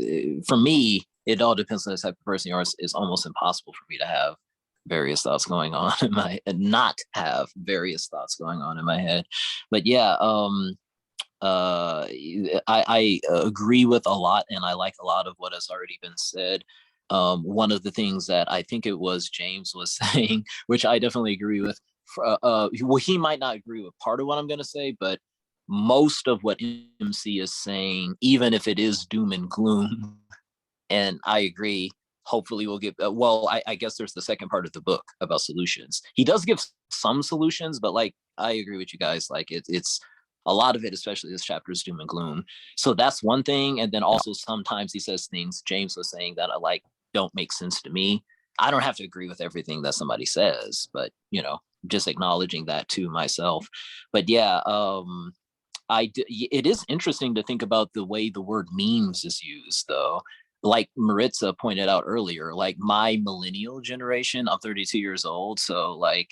for me, it all depends on the type of person you are. It's almost impossible for me to have various thoughts going on in my and not have various thoughts going on in my head. But yeah, I agree with a lot, and I like a lot of what has already been said. One of the things that I think it was James was saying, which I definitely agree with. Well, he might not agree with part of what I'm going to say, but most of what MC is saying, even if it is doom and gloom, and I agree, hopefully we'll get, I guess there's the second part of the book about solutions. He does give some solutions, but like, I agree with you guys, like it's a lot of it, especially this chapter, is doom and gloom. So that's one thing. And then also sometimes he says things, James was saying, that I like don't make sense to me. I don't have to agree with everything that somebody says, but just acknowledging that to myself. But yeah, it is interesting to think about the way the word memes is used, though. Like Maritza pointed out earlier, like my millennial generation, I'm 32 years old, so like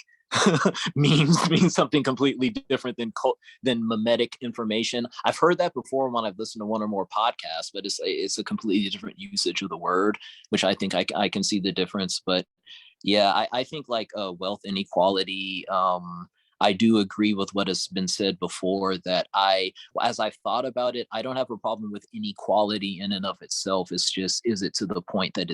memes mean something completely different than mimetic information. I've heard that before when I've listened to one or more podcasts, but it's a completely different usage of the word, which I think I can see the difference. But yeah, I think like wealth inequality, I do agree with what has been said before, that as I've thought about it, I don't have a problem with inequality in and of itself. It's just, is it to the point that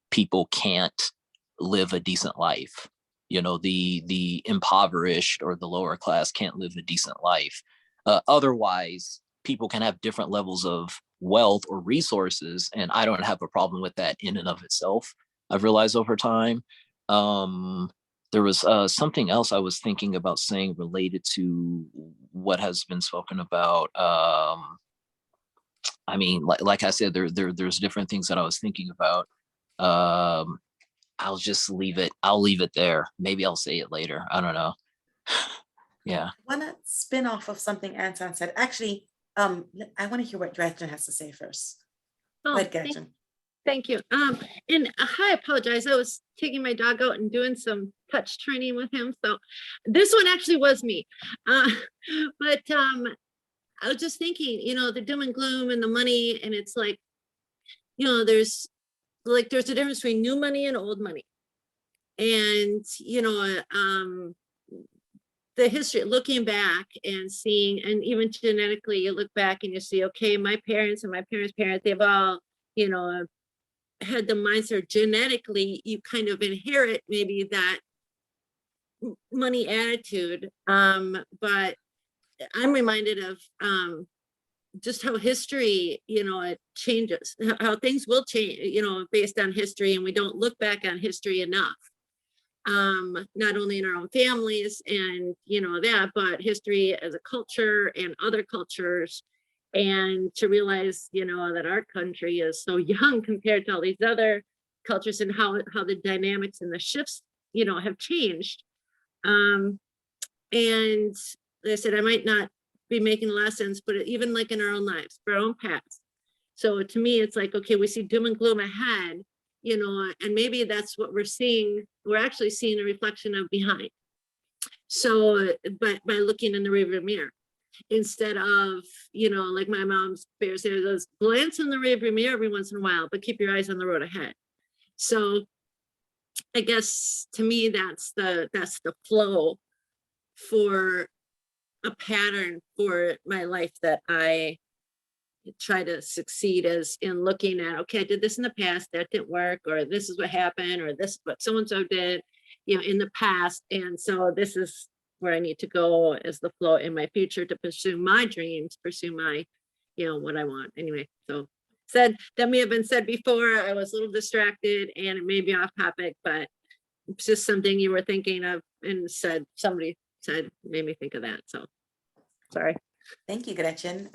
people can't live a decent life? The impoverished or the lower class can't live a decent life. Otherwise, people can have different levels of wealth or resources, and I don't have a problem with that in and of itself. I've realized over time. There was something else I was thinking about saying related to what has been spoken about. I mean, like I said, there's different things that I was thinking about. I'll just leave it. I'll leave it there. Maybe I'll say it later. I don't know. Yeah. I want to spin off of something Anton said. Actually, I want to hear what Gretchen has to say first. Go ahead, Gretchen. Thank you. And I apologize. I was taking my dog out and doing some touch training with him. So this one actually was me. But I was just thinking, the doom and gloom and the money, and it's like, there's a difference between new money and old money. And, the history, looking back and seeing, and even genetically, you look back and you see, okay, my parents and my parents' parents, they've all, had the mindset genetically, you kind of inherit maybe that money attitude. But I'm reminded of just how history, it changes, how things will change, based on history, and we don't look back on history enough. Not only in our own families and that, but history as a culture and other cultures. And to realize, that our country is so young compared to all these other cultures, and how the dynamics and the shifts, have changed. And like I said, I might not be making a lot of sense, but even like in our own lives, our own past. So to me, it's like, okay, we see doom and gloom ahead, you know, and maybe that's what we're seeing. We're actually seeing a reflection of behind. So, but by looking in the rearview mirror, instead of, you know, like my mom's favorite saying goes, glance in the rearview mirror every once in a while, but keep your eyes on the road ahead. So I guess to me, that's the flow for a pattern for my life that I try to succeed as in looking at, okay, I did this in the past, that didn't work, or this is what happened, or this is what so-and-so did, you know, in the past. And so this is where I need to go as the flow in my future to pursue my dreams, pursue my, you know, what I want. Anyway, so said that may have been said before. I was a little distracted and it may be off topic, but it's just something you were thinking of and said, somebody said, made me think of that. So sorry. Thank you, Gretchen.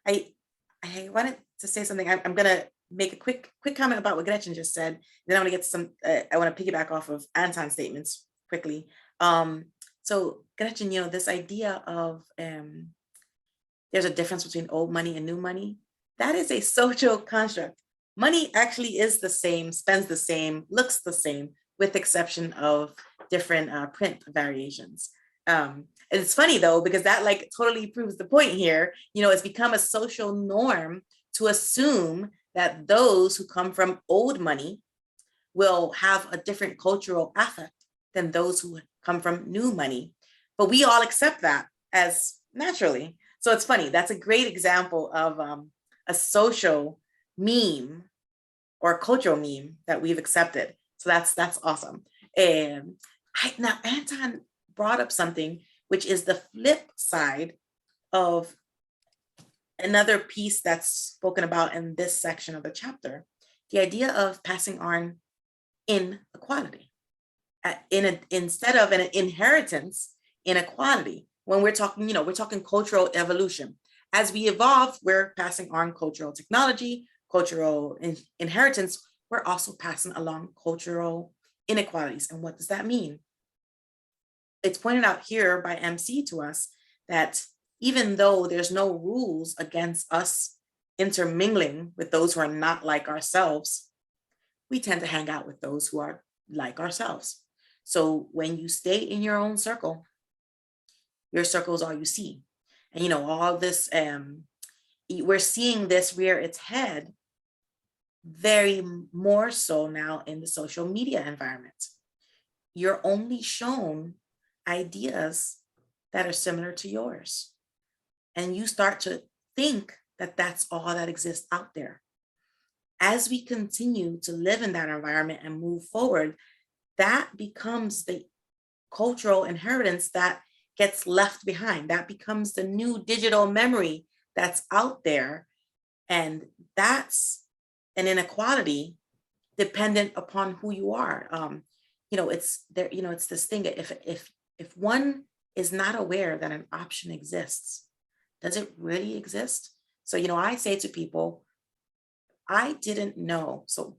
I wanted to say something. I'm going to make a quick comment about what Gretchen just said. Then I want to get to some, I want to piggyback off of Anton's statements quickly. So Gretchen, you know, this idea of there's a difference between old money and new money. That is a social construct. Money actually is the same, spends the same, looks the same, with exception of different print variations. And it's funny though, because that like totally proves the point here. You know, it's become a social norm to assume that those who come from old money will have a different cultural affect than those who come from new money. But we all accept that as naturally. So it's funny. That's a great example of a social meme or cultural meme that we've accepted. So that's awesome. And now Anton brought up something which is the flip side of another piece that's spoken about in this section of the chapter, the idea of passing on inequality. Instead of an inheritance, inequality. When we're talking, you know, we're talking cultural evolution. As we evolve, we're passing on cultural technology, cultural inheritance. We're also passing along cultural inequalities. And what does that mean? It's pointed out here by MC to us that even though there's no rules against us intermingling with those who are not like ourselves, we tend to hang out with those who are like ourselves. So when you stay in your own circle, your circle is all you see. And you know, all this, we're seeing this rear its head very more so now in the social media environment. You're only shown ideas that are similar to yours. And you start to think that that's all that exists out there. As we continue to live in that environment and move forward, that becomes the cultural inheritance that gets left behind. That becomes the new digital memory that's out there. And that's an inequality dependent upon who you are. You know, it's there, you know, it's this thing, if one is not aware that an option exists, does it really exist? So, you know, I say to people, I didn't know. So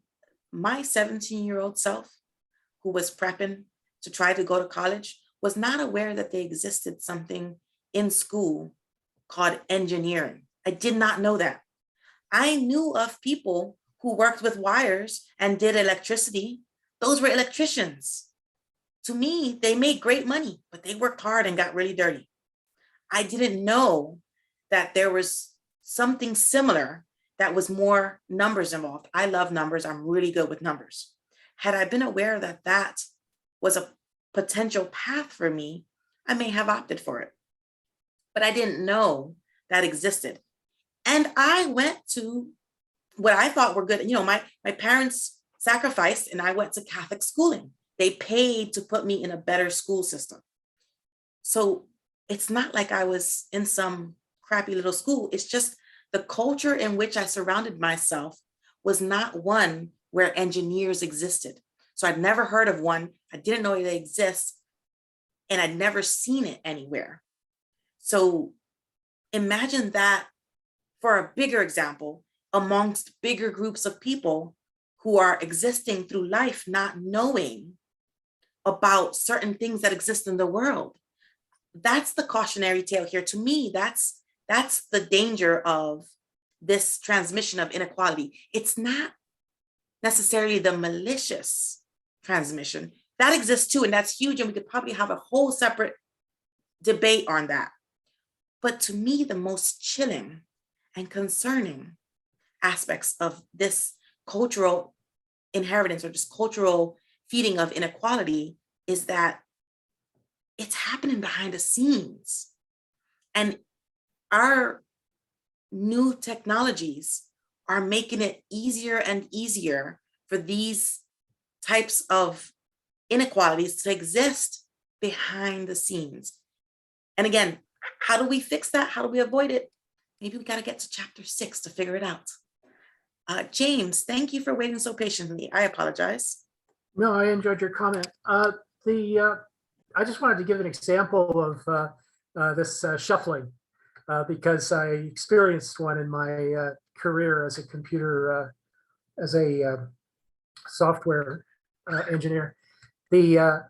my 17-year-old self who was prepping to try to go to college was not aware that there existed something in school called engineering. I did not know that. I knew of people who worked with wires and did electricity. Those were electricians. To me, they made great money, but they worked hard and got really dirty. I didn't know that there was something similar that was more numbers involved. I love numbers. I'm really good with numbers. Had I been aware that that was a potential path for me, I may have opted for it. But I didn't know that existed. And I went to what I thought were good. You know, my parents sacrificed and I went to Catholic schooling. They paid to put me in a better school system. So it's not like I was in some crappy little school. It's just the culture in which I surrounded myself was not one where engineers existed. So I'd never heard of one. I didn't know they exist. And I'd never seen it anywhere. So imagine that for a bigger example, amongst bigger groups of people who are existing through life, not knowing about certain things that exist in the world. that's the cautionary tale here. To me, that's the danger of this transmission of inequality. It's not necessarily the malicious transmission. That exists too, and that's huge, and we could probably have a whole separate debate on that. But to me, the most chilling and concerning aspects of this cultural inheritance or just cultural feeding of inequality is that it's happening behind the scenes. And our new technologies are making it easier and easier for these types of inequalities to exist behind the scenes. And again, how do we fix that? How do we avoid it? Maybe we got to get to chapter 6 to figure it out. James, thank you for waiting so patiently. I apologize. No, I enjoyed your comment. I just wanted to give an example of this shuffling because I experienced one in my career as a computer, as a software engineer. I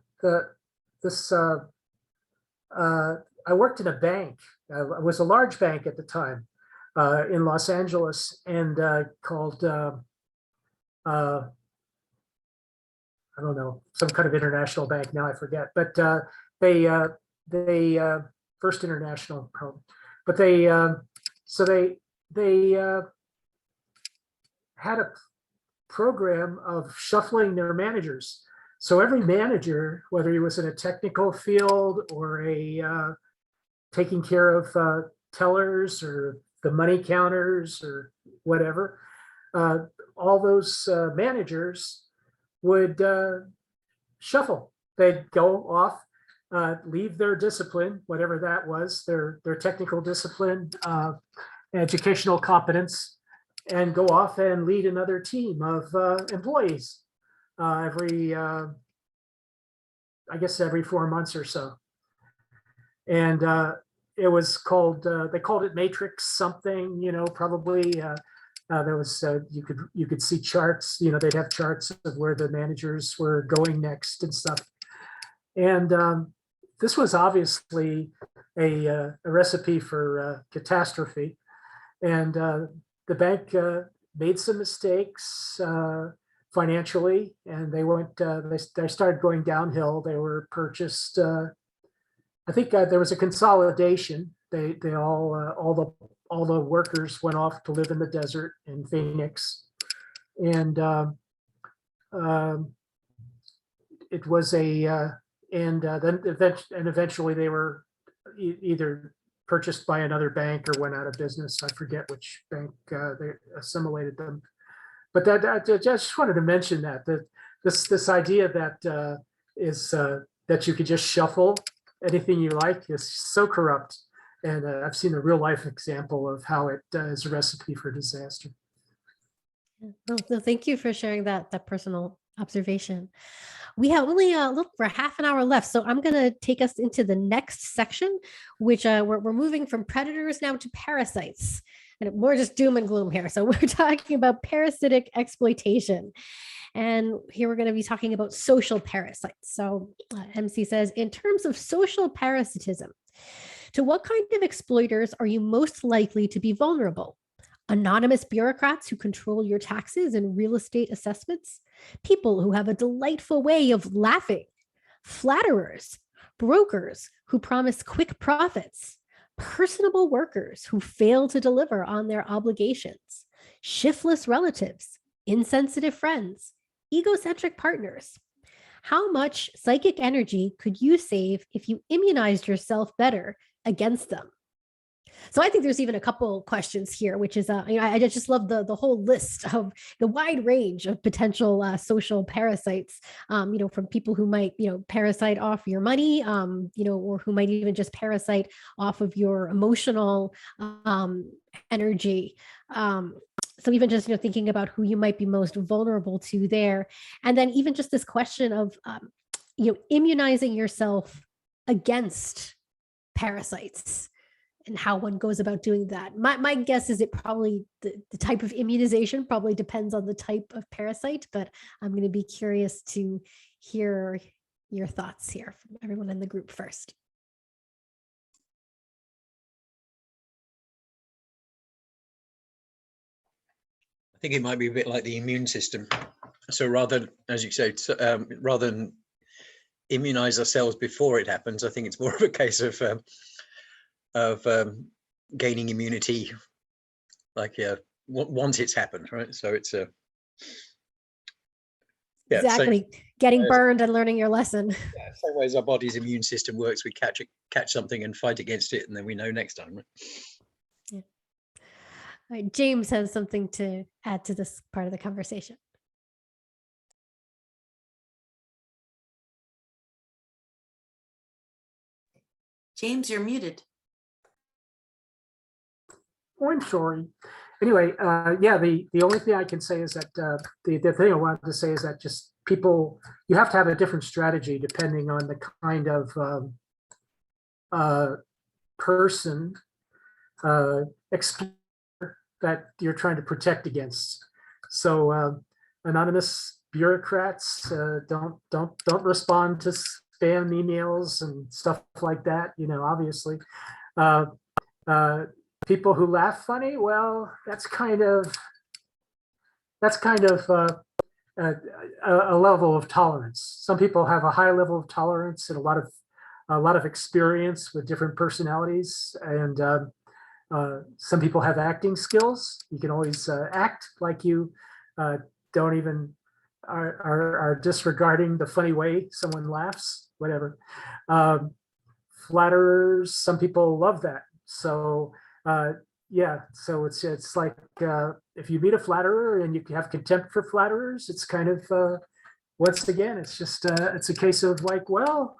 worked in a bank. It was a large bank at the time in Los Angeles, and called I don't know, some kind of international bank. Now I forget, but they First International, probably. But they had a program of shuffling their managers. So every manager, whether he was in a technical field or taking care of tellers or the money counters or whatever, all those managers would shuffle. They'd go off, leave their discipline, whatever that was, their technical discipline, educational competence, and go off and lead another team of employees every 4 months or so. And it was called, they called it matrix something, probably. There was you could see charts, they'd have charts of where the managers were going next and stuff. And this was obviously a recipe for catastrophe. And the bank made some mistakes financially, and they started going downhill. They were purchased. I think there was a consolidation. They all the workers went off to live in the desert in Phoenix, and it was then eventually they were either purchased by another bank or went out of business. I forget which bank they assimilated them. But that I just wanted to mention that this idea that that you could just shuffle anything you like is so corrupt. And I've seen a real life example of how it is a recipe for disaster. No, thank you for sharing that personal observation. We have only a little over half an hour left, so I'm going to take us into the next section, which we're moving from predators now to parasites. And we're just doom and gloom here. So we're talking about parasitic exploitation. And here we're going to be talking about social parasites. So MC says, in terms of social parasitism, to what kind of exploiters are you most likely to be vulnerable? Anonymous bureaucrats who control your taxes and real estate assessments? People who have a delightful way of laughing? Flatterers? Brokers who promise quick profits? Personable workers who fail to deliver on their obligations? Shiftless relatives? Insensitive friends? Egocentric partners? How much psychic energy could you save if you immunized yourself better against them? So I think there's even a couple questions here, which is, I just love the whole list of the wide range of potential social parasites, from people who might, parasite off your money, or who might even just parasite off of your emotional energy. So even just, thinking about who you might be most vulnerable to there. And then even just this question of, immunizing yourself against parasites and how one goes about doing that. My guess is it probably, the type of immunization probably depends on the type of parasite, but I'm going to be curious to hear your thoughts here from everyone in the group first. I think it might be a bit like the immune system. So rather, as you say, rather than immunize ourselves before it happens, I think it's more of a case of gaining immunity, like once it's happened, right? So it's yeah, exactly. Getting burned and learning your lesson. Yeah, same way as our body's immune system works, we catch something and fight against it, and then we know next time. Right? Yeah. All right, James has something to add to this part of the conversation. James, you're muted. Oh, I'm sorry. Anyway, yeah, the only thing I can say is that the thing I wanted to say is that just people, you have to have a different strategy depending on the kind of person, that you're trying to protect against. So anonymous bureaucrats don't respond to spam emails and stuff like that. You know, obviously. People who laugh funny, well, that's kind of a level of tolerance. Some people have a high level of tolerance and a lot of experience with different personalities, and some people have acting skills. You can always act like you don't even are disregarding the funny way someone laughs, whatever. Flatterers, some people love that. So yeah, so it's like if you meet a flatterer and you have contempt for flatterers, it's kind of once again, it's just it's a case of like, well,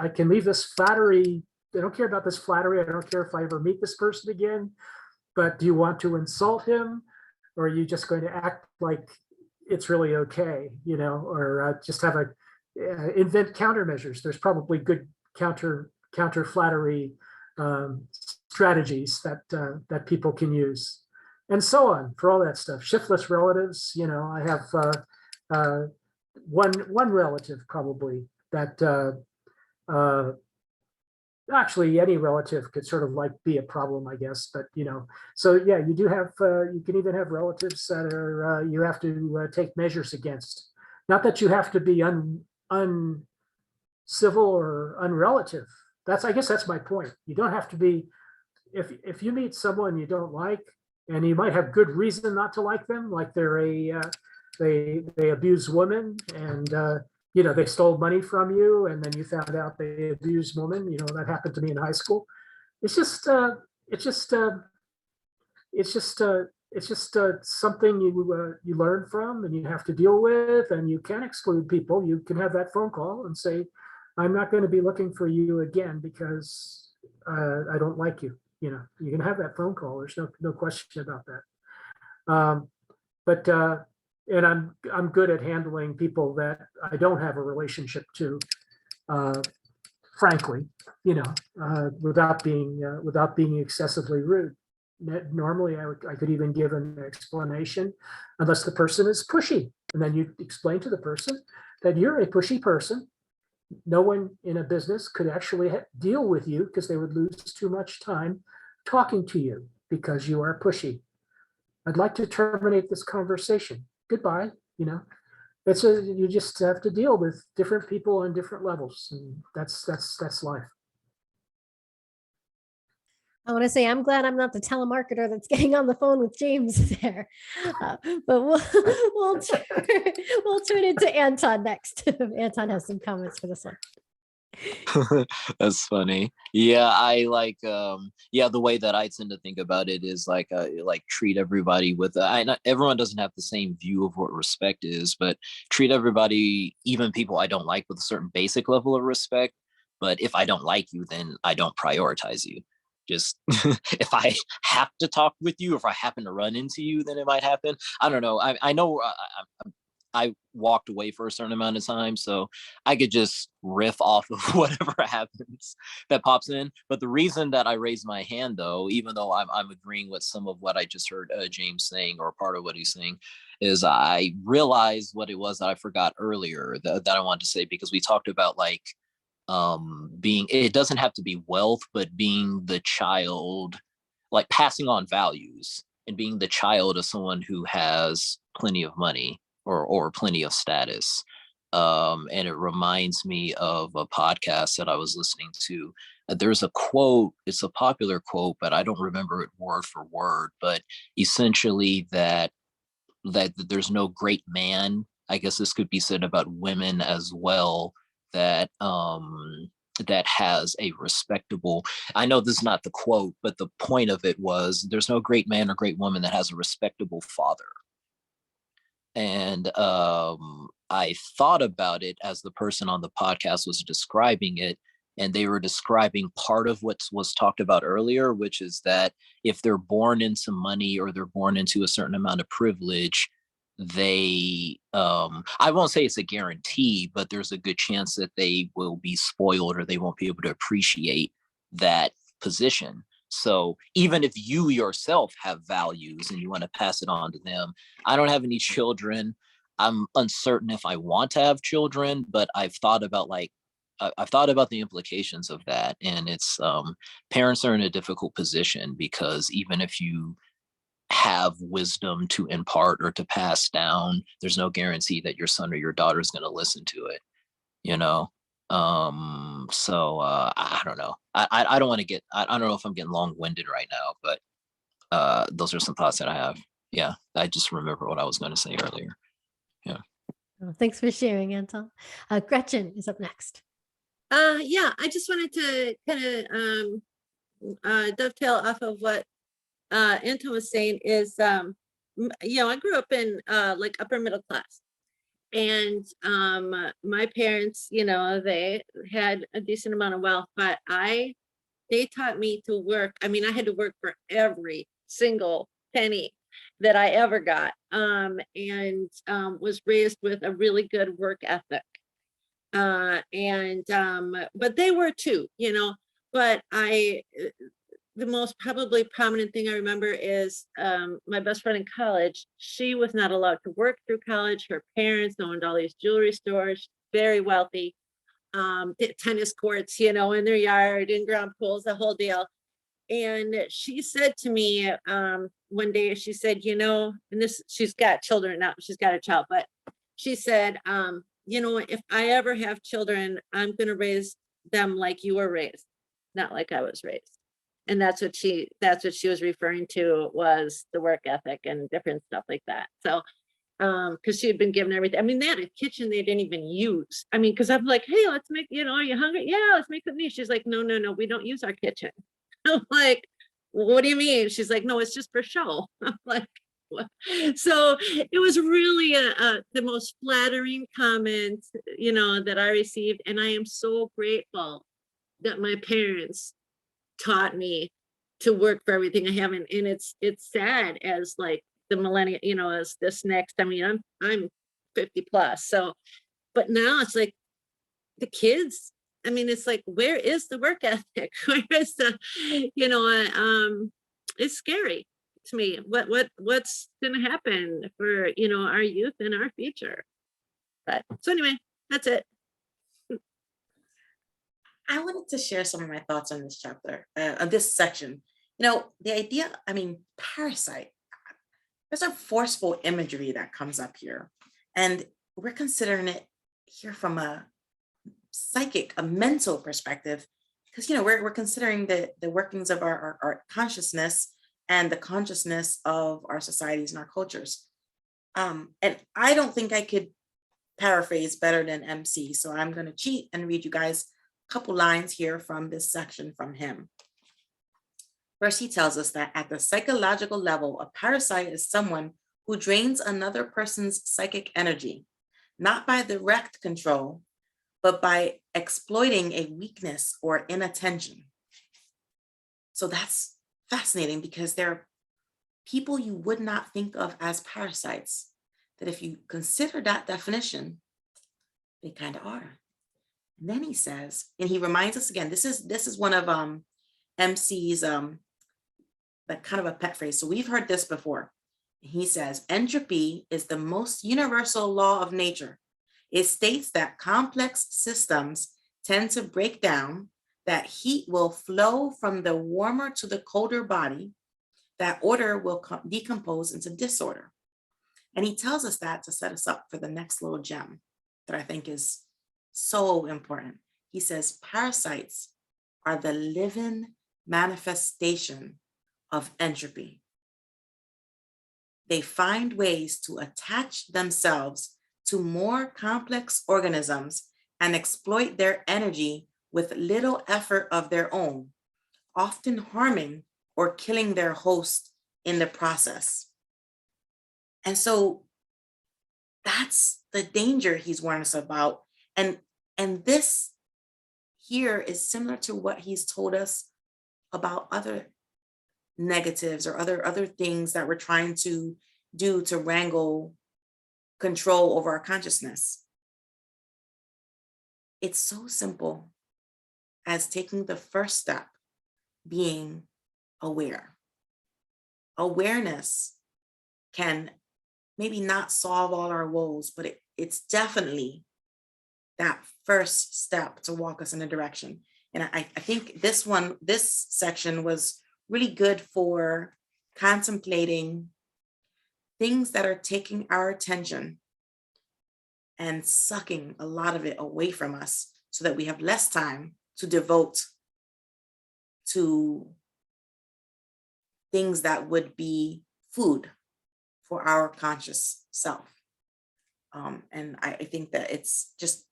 I can leave this flattery. I don't care about this flattery. I don't care if I ever meet this person again. But do you want to insult him, or are you just going to act like it's really okay, you know, or just have invent countermeasures? There's probably good counter flattery strategies that people can use, and so on for all that stuff. Shiftless relatives, you know, I have one relative probably that actually any relative could sort of like be a problem, I guess, but you know, so yeah, you do have you can even have relatives that are you have to take measures against. Not that you have to be uncivil or unrelative. I guess that's my point. You don't have to be, if you meet someone you don't like, and you might have good reason not to like them, like they're they abuse women, and you know, they stole money from you, and then you found out they abused women. You know, that happened to me in high school. It's just something you learn from, and you have to deal with, and you can exclude people. You can have that phone call and say, I'm not going to be looking for you again because I don't like you. You know, you can have that phone call. There's no question about that. But and I'm good at handling people that I don't have a relationship to, frankly, you know, without being excessively rude. Normally, I could even give an explanation, unless the person is pushy, and then you explain to the person that you're a pushy person. No one in a business could actually deal with you because they would lose too much time talking to you because you are pushy. I'd like to terminate this conversation. Goodbye. You know, you just have to deal with different people on different levels, and that's life. I want to say I'm glad I'm not the telemarketer that's getting on the phone with James there, but we'll turn it to Anton next. Anton has some comments for this one. That's funny. Yeah, I like yeah, the way that I tend to think about it is like treat everybody with everyone doesn't have the same view of what respect is, but treat everybody, even people I don't like, with a certain basic level of respect. But if I don't like you, then I don't prioritize you. Just if I have to talk with you, if I happen to run into you, then it might happen. I don't know. I know I walked away for a certain amount of time, so I could just riff off of whatever happens that pops in. But the reason that I raised my hand, though, even though I'm agreeing with some of what I just heard James saying, or part of what he's saying, is I realized what it was that I forgot earlier that I wanted to say, because we talked about like being, it doesn't have to be wealth, but being the child, like passing on values. and being the child of someone who has plenty of money or plenty of status. And it reminds me of a podcast that I was listening to. There's a quote, it's a popular quote, but I don't remember it word for word, but essentially that there's no great man. I guess this could be said about women as well, that that has a respectable, I know this is not the quote, but the point of it was there's no great man or great woman that has a respectable father. And I thought about it as the person on the podcast was describing it, and they were describing part of what was talked about earlier, which is that if they're born into money or they're born into a certain amount of privilege, they I won't say it's a guarantee, but there's a good chance that they will be spoiled or they won't be able to appreciate that position. So even if you yourself have values and you want to pass it on to them, I don't have any children. I'm uncertain if I want to have children, but I've thought about the implications of that. And it's parents are in a difficult position because even if you have wisdom to impart or to pass down, there's no guarantee that your son or your daughter is going to listen to it, you know? So I don't know. I don't want to get, I don't know if I'm getting long-winded right now, but those are some thoughts that I have. Yeah, I just remember what I was going to say earlier. Yeah. Oh, thanks for sharing, Anton. Gretchen is up next. Yeah, I just wanted to kind of dovetail off of what Anton was saying is, you know, I grew up in like upper middle class, and my parents, you know, they had a decent amount of wealth, but they taught me to work. I mean, I had to work for every single penny that I ever got, and was raised with a really good work ethic. But they were too, you know, but the most probably prominent thing I remember is my best friend in college. She was not allowed to work through college. Her parents owned all these jewelry stores, very wealthy, tennis courts, you know, in their yard, in-ground pools, the whole deal. And she said to me one day, she said, you know, and this, she's got children now, she's got a child, but she said, you know, if I ever have children, I'm going to raise them like you were raised, not like I was raised. And that's what she was referring to, was the work ethic and different stuff like that. So, because she had been given everything. I mean, they had a kitchen they didn't even use. I mean, because I'm like, hey, let's make, you know, are you hungry? Yeah, let's make something. She's like, no, we don't use our kitchen. I'm like, what do you mean? She's like, no, it's just for show. I'm like, what? So it was really the most flattering comment, you know, that I received. And I am so grateful that my parents taught me to work for everything I have. And it's sad as like the millennial, you know, as this next, I mean, I'm 50 plus. So, but now it's like the kids, I mean, it's like, where is the work ethic? Where is the, you know, it's scary to me. What's going to happen for, you know, our youth and our future? But so anyway, that's it. I wanted to share some of my thoughts on this chapter, on this section. You know, the idea, I mean, parasite, there's a forceful imagery that comes up here. And we're considering it here from a psychic, a mental perspective, because, you know, we're considering the workings of our consciousness and the consciousness of our societies and our cultures. And I don't think I could paraphrase better than MC. So I'm going to cheat and read you guys couple lines here from this section from him. First, he tells us that at the psychological level, a parasite is someone who drains another person's psychic energy, not by direct control, but by exploiting a weakness or inattention. So that's fascinating, because there are people you would not think of as parasites, that if you consider that definition, they kind of are. And then he says, and he reminds us again, this is one of MC's that kind of a pet phrase. So we've heard this before. He says, entropy is the most universal law of nature. It states that complex systems tend to break down, that heat will flow from the warmer to the colder body, that order will decompose into disorder. And he tells us that to set us up for the next little gem that I think is so important. He says, parasites are the living manifestation of entropy. They find ways to attach themselves to more complex organisms and exploit their energy with little effort of their own, often harming or killing their host in the process. And so that's the danger he's warned us about. And this here is similar to what he's told us about other negatives or other things that we're trying to do to wrangle control over our consciousness. It's so simple as taking the first step, being aware. Awareness can maybe not solve all our woes, but it's definitely that first step to walk us in a direction. And I think this section was really good for contemplating things that are taking our attention and sucking a lot of it away from us so that we have less time to devote to things that would be food for our conscious self. And I think that it's just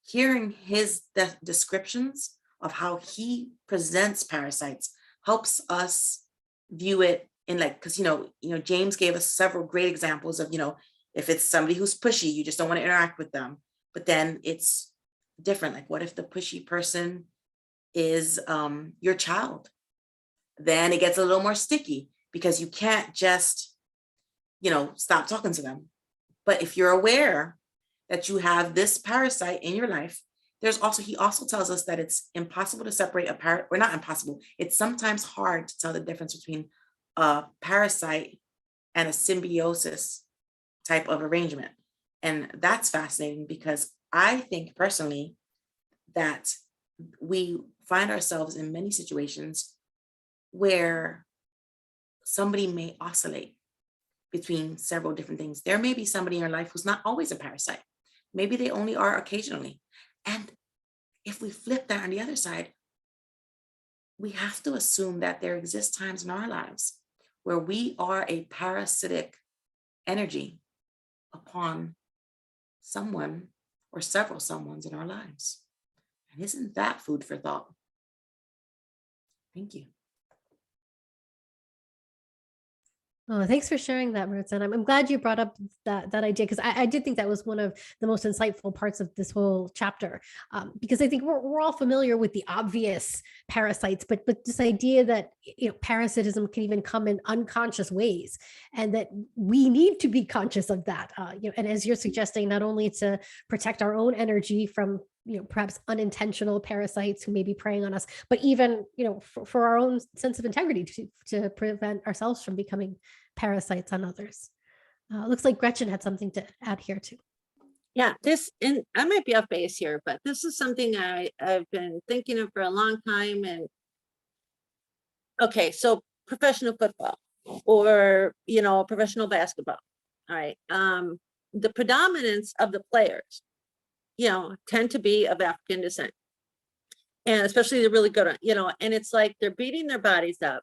hearing his descriptions of how he presents parasites helps us view it in like, because James gave us several great examples of, if it's somebody who's pushy, you just don't want to interact with them. But then it's different. Like, what if the pushy person is your child? Then it gets a little more sticky because you can't just, stop talking to them. But if you're aware that you have this parasite in your life, he also tells us that it's impossible to separate or not impossible. It's sometimes hard to tell the difference between a parasite and a symbiosis type of arrangement. And that's fascinating because I think personally that we find ourselves in many situations where somebody may oscillate between several different things. There may be somebody in your life who's not always a parasite. Maybe they only are occasionally. And if we flip that on the other side, we have to assume that there exist times in our lives where we are a parasitic energy upon someone or several someones in our lives. And isn't that food for thought? Thank you. Oh, thanks for sharing that, Maritza. And I'm glad you brought up that idea, because I did think that was one of the most insightful parts of this whole chapter, because I think we're all familiar with the obvious parasites, but this idea that parasitism can even come in unconscious ways, and that we need to be conscious of that. And as you're suggesting, not only to protect our own energy from perhaps unintentional parasites who may be preying on us, but even, for our own sense of integrity to prevent ourselves from becoming parasites on others. Looks like Gretchen had something to add here too. Yeah, and I might be off base here, but this is something I've been thinking of for a long time. And okay, so professional football or, professional basketball. All right. The predominance of the players, tend to be of African descent, and especially the really good, and it's like they're beating their bodies up,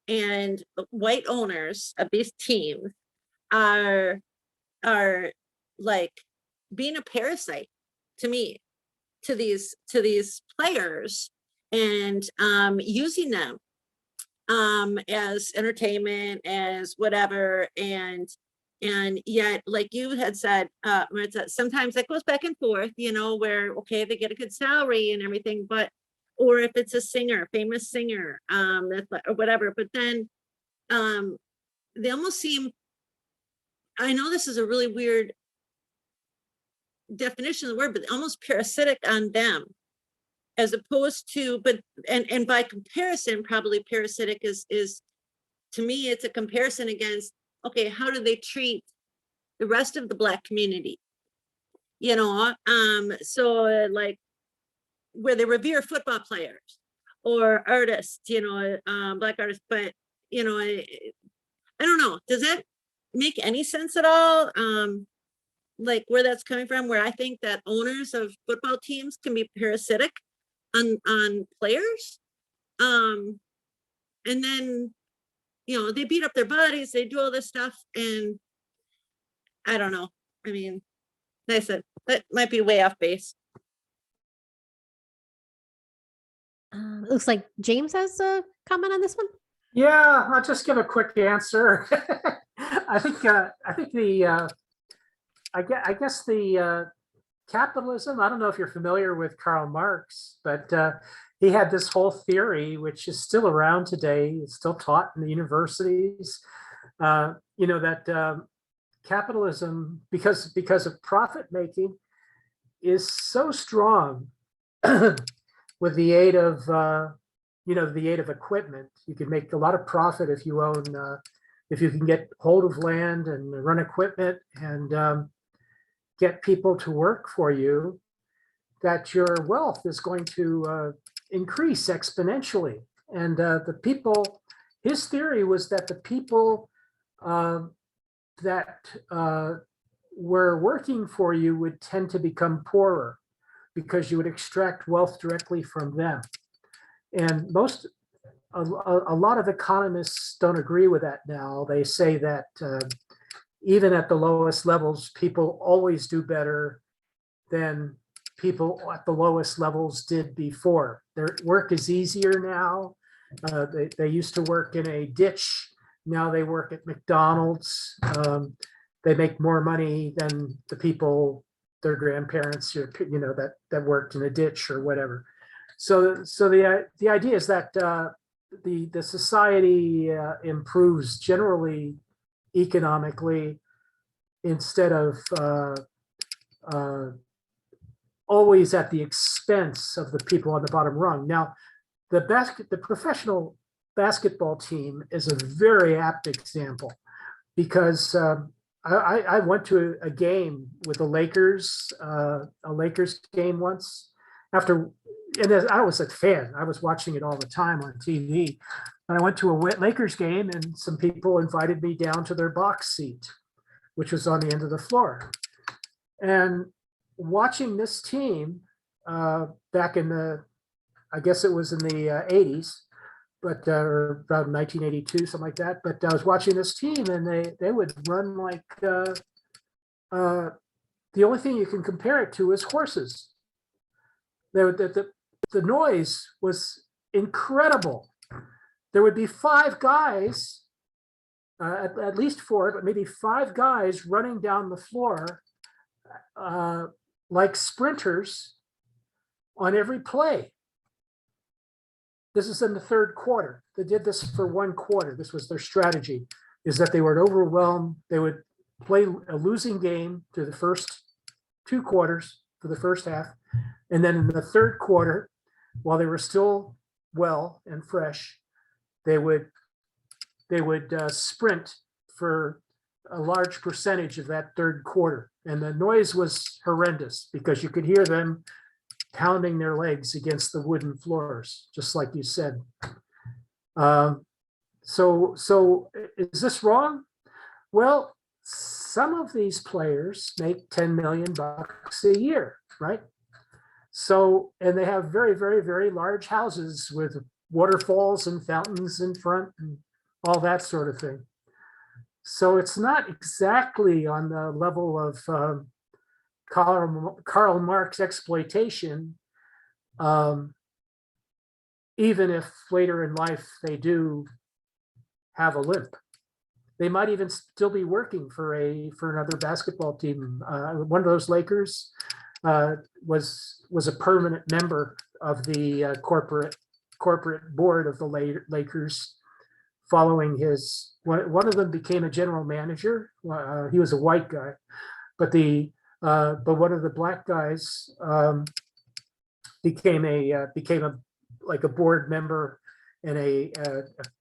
and white owners of these teams are like being a parasite to me, to these players, and using them as entertainment, as whatever, and yet, like you had said, Maritza, sometimes that goes back and forth, where, okay, they get a good salary and everything, but, or if it's a singer, famous singer, or whatever, but then they almost seem, I know this is a really weird definition of the word, but almost parasitic on them, as opposed to, and by comparison, probably parasitic is, to me, it's a comparison against, okay, how do they treat the rest of the Black community? So like where they revere football players or artists, Black artists, but you know, I don't know. Does that make any sense at all? Like where that's coming from, where I think that owners of football teams can be parasitic on players. And then, you know, they beat up their buddies, they do all this stuff, and I don't know. I mean, like I said, that might be way off base. It looks like James has a comment on this one. Yeah, I'll just give a quick answer. I think the I guess the capitalism. I don't know if you're familiar with Karl Marx, but he had this whole theory, which is still around today. It's still taught in the universities. You know that capitalism, because of profit making, is so strong with the aid of the aid of equipment. You can make a lot of profit if you own if you can get hold of land and run equipment and get people to work for you, that your wealth is going to increase exponentially. And the people, his theory was that the people that were working for you would tend to become poorer because you would extract wealth directly from them. And a lot of economists don't agree with that now. They say that even at the lowest levels, people always do better than people at the lowest levels did before. Their work is easier now. They used to work in a ditch. Now they work at McDonald's. They make more money than the people, their grandparents, that worked in a ditch or whatever. So the idea is that the society improves generally economically instead of always at the expense of the people on the bottom rung. Now, the professional basketball team is a very apt example, because I went to a game with the Lakers, a Lakers game once. And I was a fan. I was watching it all the time on TV. And I went to a Lakers game, and some people invited me down to their box seat, which was on the end of the floor. And watching this team back in I guess it was in the 80s, but around 1982, something like that. But I was watching this team, and they would run like the only thing you can compare it to is horses. The noise was incredible. There would be 5 guys, at least 4, but maybe 5 guys running down the floor like sprinters on every play. This is in the third quarter. They did this for 1 quarter. This was their strategy, is that they would overwhelm. They would play a losing game through the first 2 quarters for the first half. And then in the third quarter, while they were still well and fresh, they would sprint for a large percentage of that third quarter. And the noise was horrendous because you could hear them pounding their legs against the wooden floors, just like you said. So is this wrong? Well, some of these players make $10 million a year, right? So, and they have very, very, very large houses with waterfalls and fountains in front and all that sort of thing. So it's not exactly on the level of Karl Marx exploitation, even if later in life they do have a limp. They might even still be working for another basketball team. One of those Lakers was a permanent member of the corporate board of the Lakers. Following one of them became a general manager. He was a white guy, but one of the black guys became a board member and a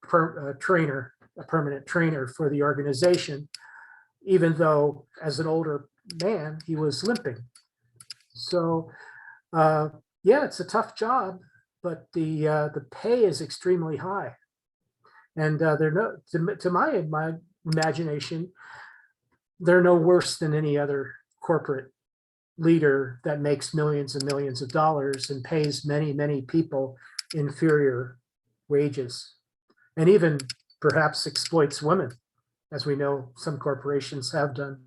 permanent trainer for the organization, even though as an older man he was limping. So yeah, it's a tough job, but the pay is extremely high. And they're no, to my imagination, they're no worse than any other corporate leader that makes millions and millions of dollars and pays many, many people inferior wages, and even perhaps exploits women, as we know some corporations have done.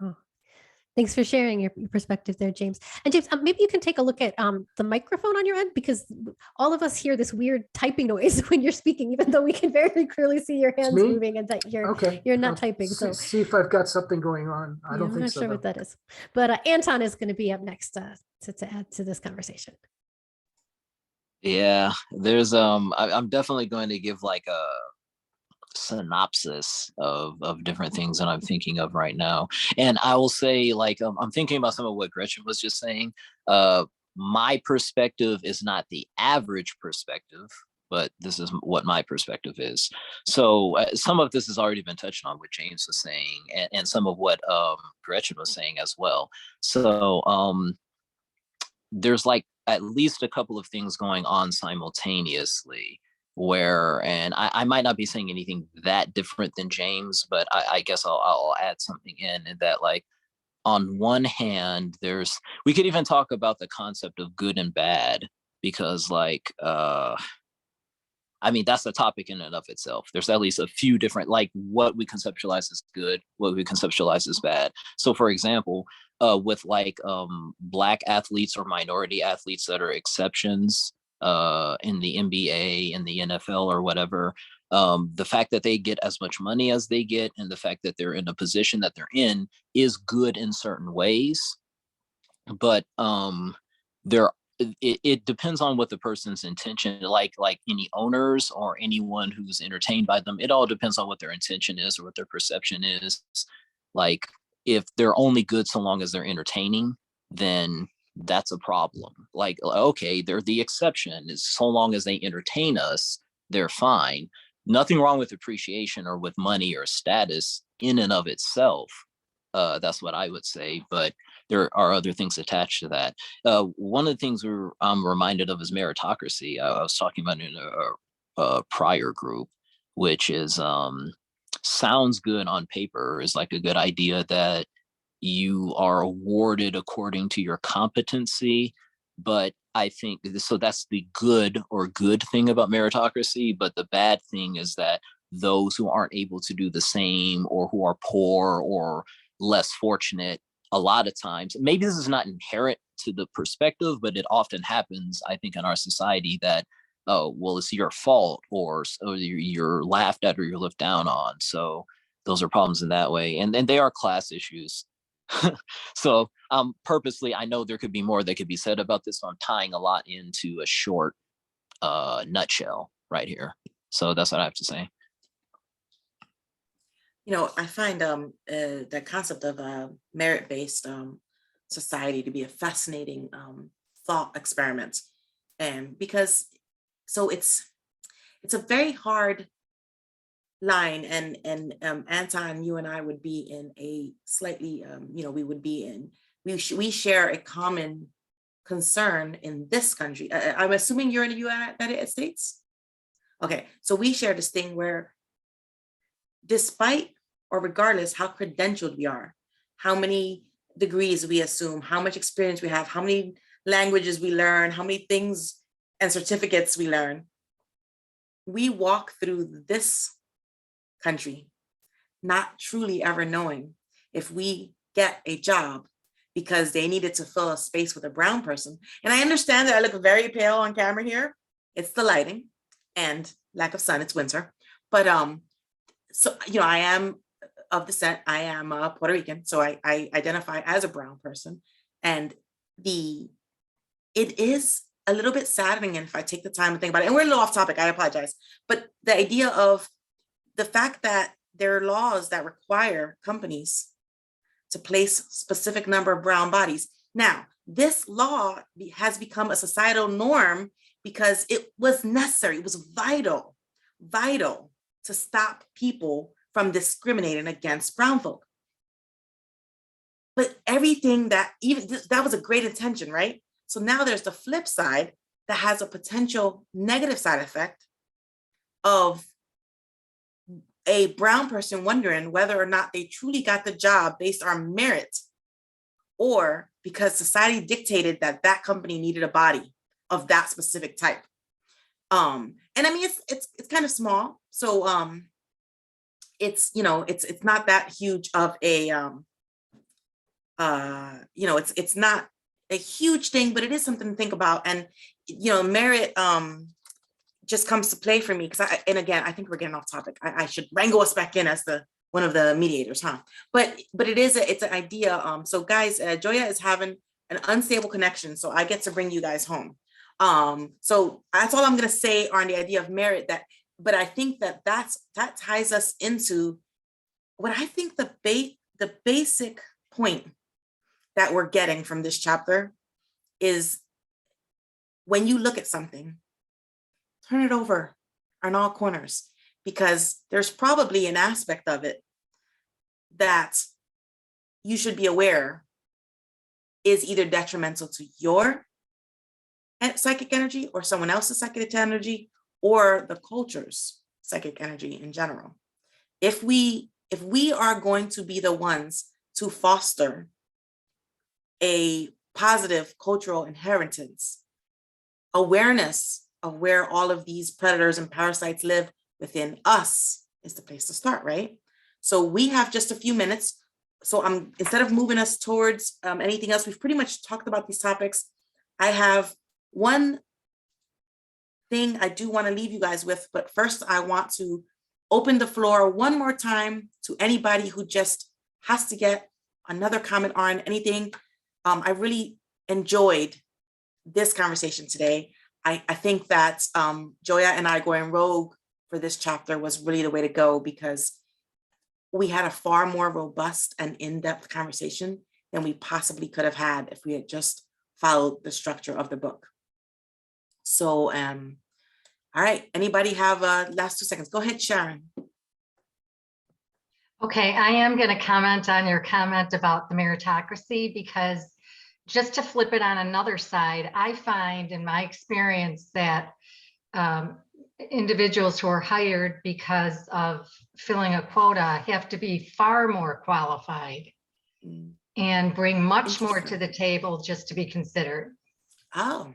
Oh, thanks for sharing your perspective there, James. And James, maybe you can take a look at the microphone on your end, because all of us hear this weird typing noise when you're speaking, even though we can very clearly see your hands me? moving and that Okay. you're not I'll typing. So see if I've got something going on. I yeah, don't I'm think not so. sure though. what that is, but Anton is going to be up next to add to this conversation. Yeah, there's I'm definitely going to give like a synopsis of different things that I'm thinking of right now. And I will say, like, I'm thinking about some of what Gretchen was just saying. My perspective is not the average perspective, but this is what my perspective is. So some of this has already been touched on, what James was saying, and some of what Gretchen was saying as well. So there's like at least a couple of things going on simultaneously where, and I might not be saying anything that different than James, but I guess I'll add something in that, like, on one hand, we could even talk about the concept of good and bad, because like, I mean, that's a topic in and of itself. There's at least a few different, like, what we conceptualize as good, what we conceptualize as bad. So for example, with like Black athletes or minority athletes that are exceptions in the NBA and the NFL or whatever, the fact that they get as much money as they get and the fact that they're in a position that they're in is good in certain ways. But it depends on what the person's intention, like any owners or anyone who's entertained by them. It all depends on what their intention is or what their perception is. Like, if they're only good so long as they're entertaining, then that's a problem. Like, okay, they're the exception. Is so long as they entertain us, they're fine. Nothing wrong with appreciation or with money or status in and of itself. That's what I would say. But there are other things attached to that. One of the things I'm reminded of is meritocracy. I was talking about in a prior group, which is sounds good on paper, is like a good idea that you are awarded according to your competency. But I think so that's the good thing about meritocracy. But the bad thing is that those who aren't able to do the same, or who are poor or less fortunate, a lot of times, maybe this is not inherent to the perspective, but it often happens, I think, in our society that, oh, well, it's your fault, or you're laughed at or you're looked down on. So those are problems in that way. And they are class issues. So purposely, I know there could be more that could be said about this. So I'm tying a lot into a short nutshell right here. So that's what I have to say. You know, I find the concept of merit-based society to be a fascinating thought experiment, and because so it's a very hard line, and Anton, you and I would be in a slightly we share a common concern in this country. I'm assuming you're in the United States. Okay, so we share this thing where, despite or regardless how credentialed we are, how many degrees we assume, how much experience we have, how many languages we learn, how many things and certificates we learn, we walk through this country not truly ever knowing if we get a job because they needed to fill a space with a brown person. And I understand that I look very pale on camera here. It's the lighting and lack of sun. It's winter. But so, you know, I am of descent. I am Puerto Rican, so I identify as a brown person. And it is a little bit saddening, and if I take the time to think about it, and we're a little off topic, I apologize. But the idea of the fact that there are laws that require companies to place a specific number of brown bodies. Now, this law has become a societal norm because it was necessary. It was vital to stop people from discriminating against brown folk. But everything that was a great intention, right? So now there's the flip side that has a potential negative side effect of a brown person wondering whether or not they truly got the job based on merit, or because society dictated that that company needed a body of that specific type. And I mean, it's kind of small. So it's, you know, it's not that huge of a, you know, it's not a huge thing, but it is something to think about. And, you know, merit just comes to play for me because and again, I think we're getting off topic. I should wrangle us back in as one of the mediators, huh? But it's an idea. So guys, Joya is having an unstable connection, so I get to bring you guys home. So that's all I'm going to say on the idea of merit. But I think that ties us into what I think the basic point that we're getting from this chapter is, when you look at something, turn it over on all corners, because there's probably an aspect of it that you should be aware is either detrimental to your psychic energy or someone else's psychic energy or the culture's psychic energy in general. If we are going to be the ones to foster a positive cultural inheritance, awareness of where all of these predators and parasites live within us is the place to start, right? So we have just a few minutes. So instead of moving us towards anything else, we've pretty much talked about these topics. I have one thing I do want to leave you guys with, but first I want to open the floor one more time to anybody who just has to get another comment on anything. I really enjoyed this conversation today. I think that Joya and I going rogue for this chapter was really the way to go, because we had a far more robust and in-depth conversation than we possibly could have had if we had just followed the structure of the book. So, all right, anybody have last 2 seconds? Go ahead, Sharon. Okay, I am going to comment on your comment about the meritocracy, because just to flip it on another side, I find in my experience that individuals who are hired because of filling a quota have to be far more qualified and bring much more to the table just to be considered. Oh,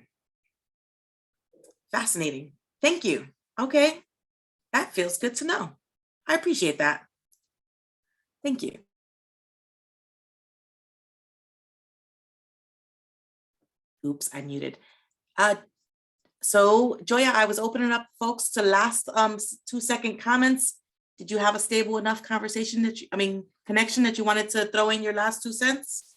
fascinating. Thank you. Okay, that feels good to know. I appreciate that. Thank you. Oops, I muted. So Joya, I was opening up folks to last 2-second comments. Did you have a stable enough conversation connection that you wanted to throw in your last 2 cents?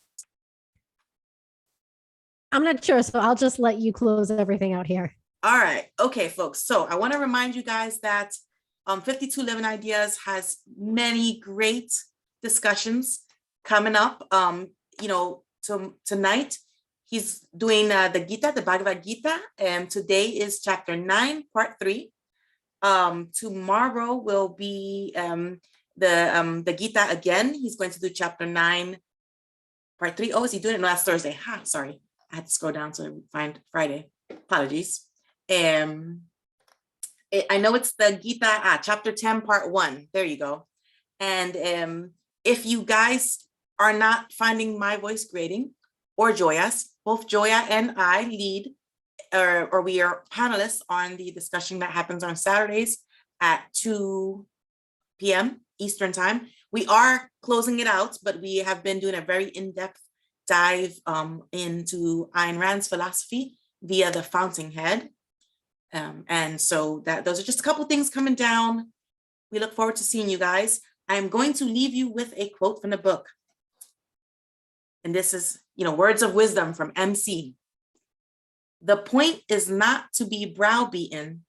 I'm not sure, so I'll just let you close everything out here. All right. Okay, folks. So I want to remind you guys that 52 Living Ideas has many great discussions coming up. You know, tonight, he's doing the Gita, the Bhagavad Gita, and today is chapter 9, part 3. Tomorrow will be the Gita again. He's going to do chapter 9, part 3. Oh, is he doing it last Thursday? Sorry, I had to scroll down to find Friday. Apologies. I know it's the Gita, chapter 10, part 1. There you go. And if you guys are not finding my voice grating, or Joya's, both Joya and I lead, or we are panelists on the discussion that happens on Saturdays at 2 p.m. Eastern time. We are closing it out, but we have been doing a very in-depth dive into Ayn Rand's philosophy via the Fountainhead. And so those are just a couple of things coming down. We look forward to seeing you guys. I'm going to leave you with a quote from the book. And this is, words of wisdom from MC. The point is not to be browbeaten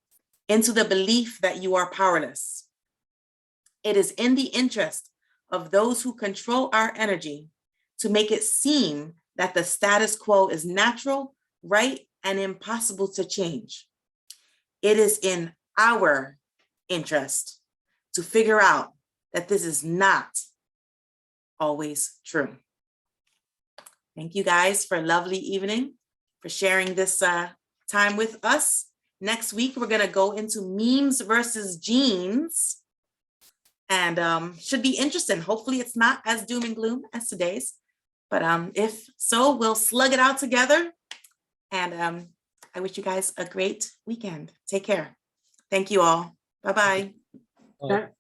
into the belief that you are powerless. It is in the interest of those who control our energy to make it seem that the status quo is natural, right, and impossible to change. It is in our interest to figure out that this is not always true. Thank you guys for a lovely evening, for sharing this time with us. Next week, we're going to go into memes versus genes. And should be interesting. Hopefully it's not as doom and gloom as today's. But if so, we'll slug it out together. And I wish you guys a great weekend. Take care. Thank you all. Bye-bye. That-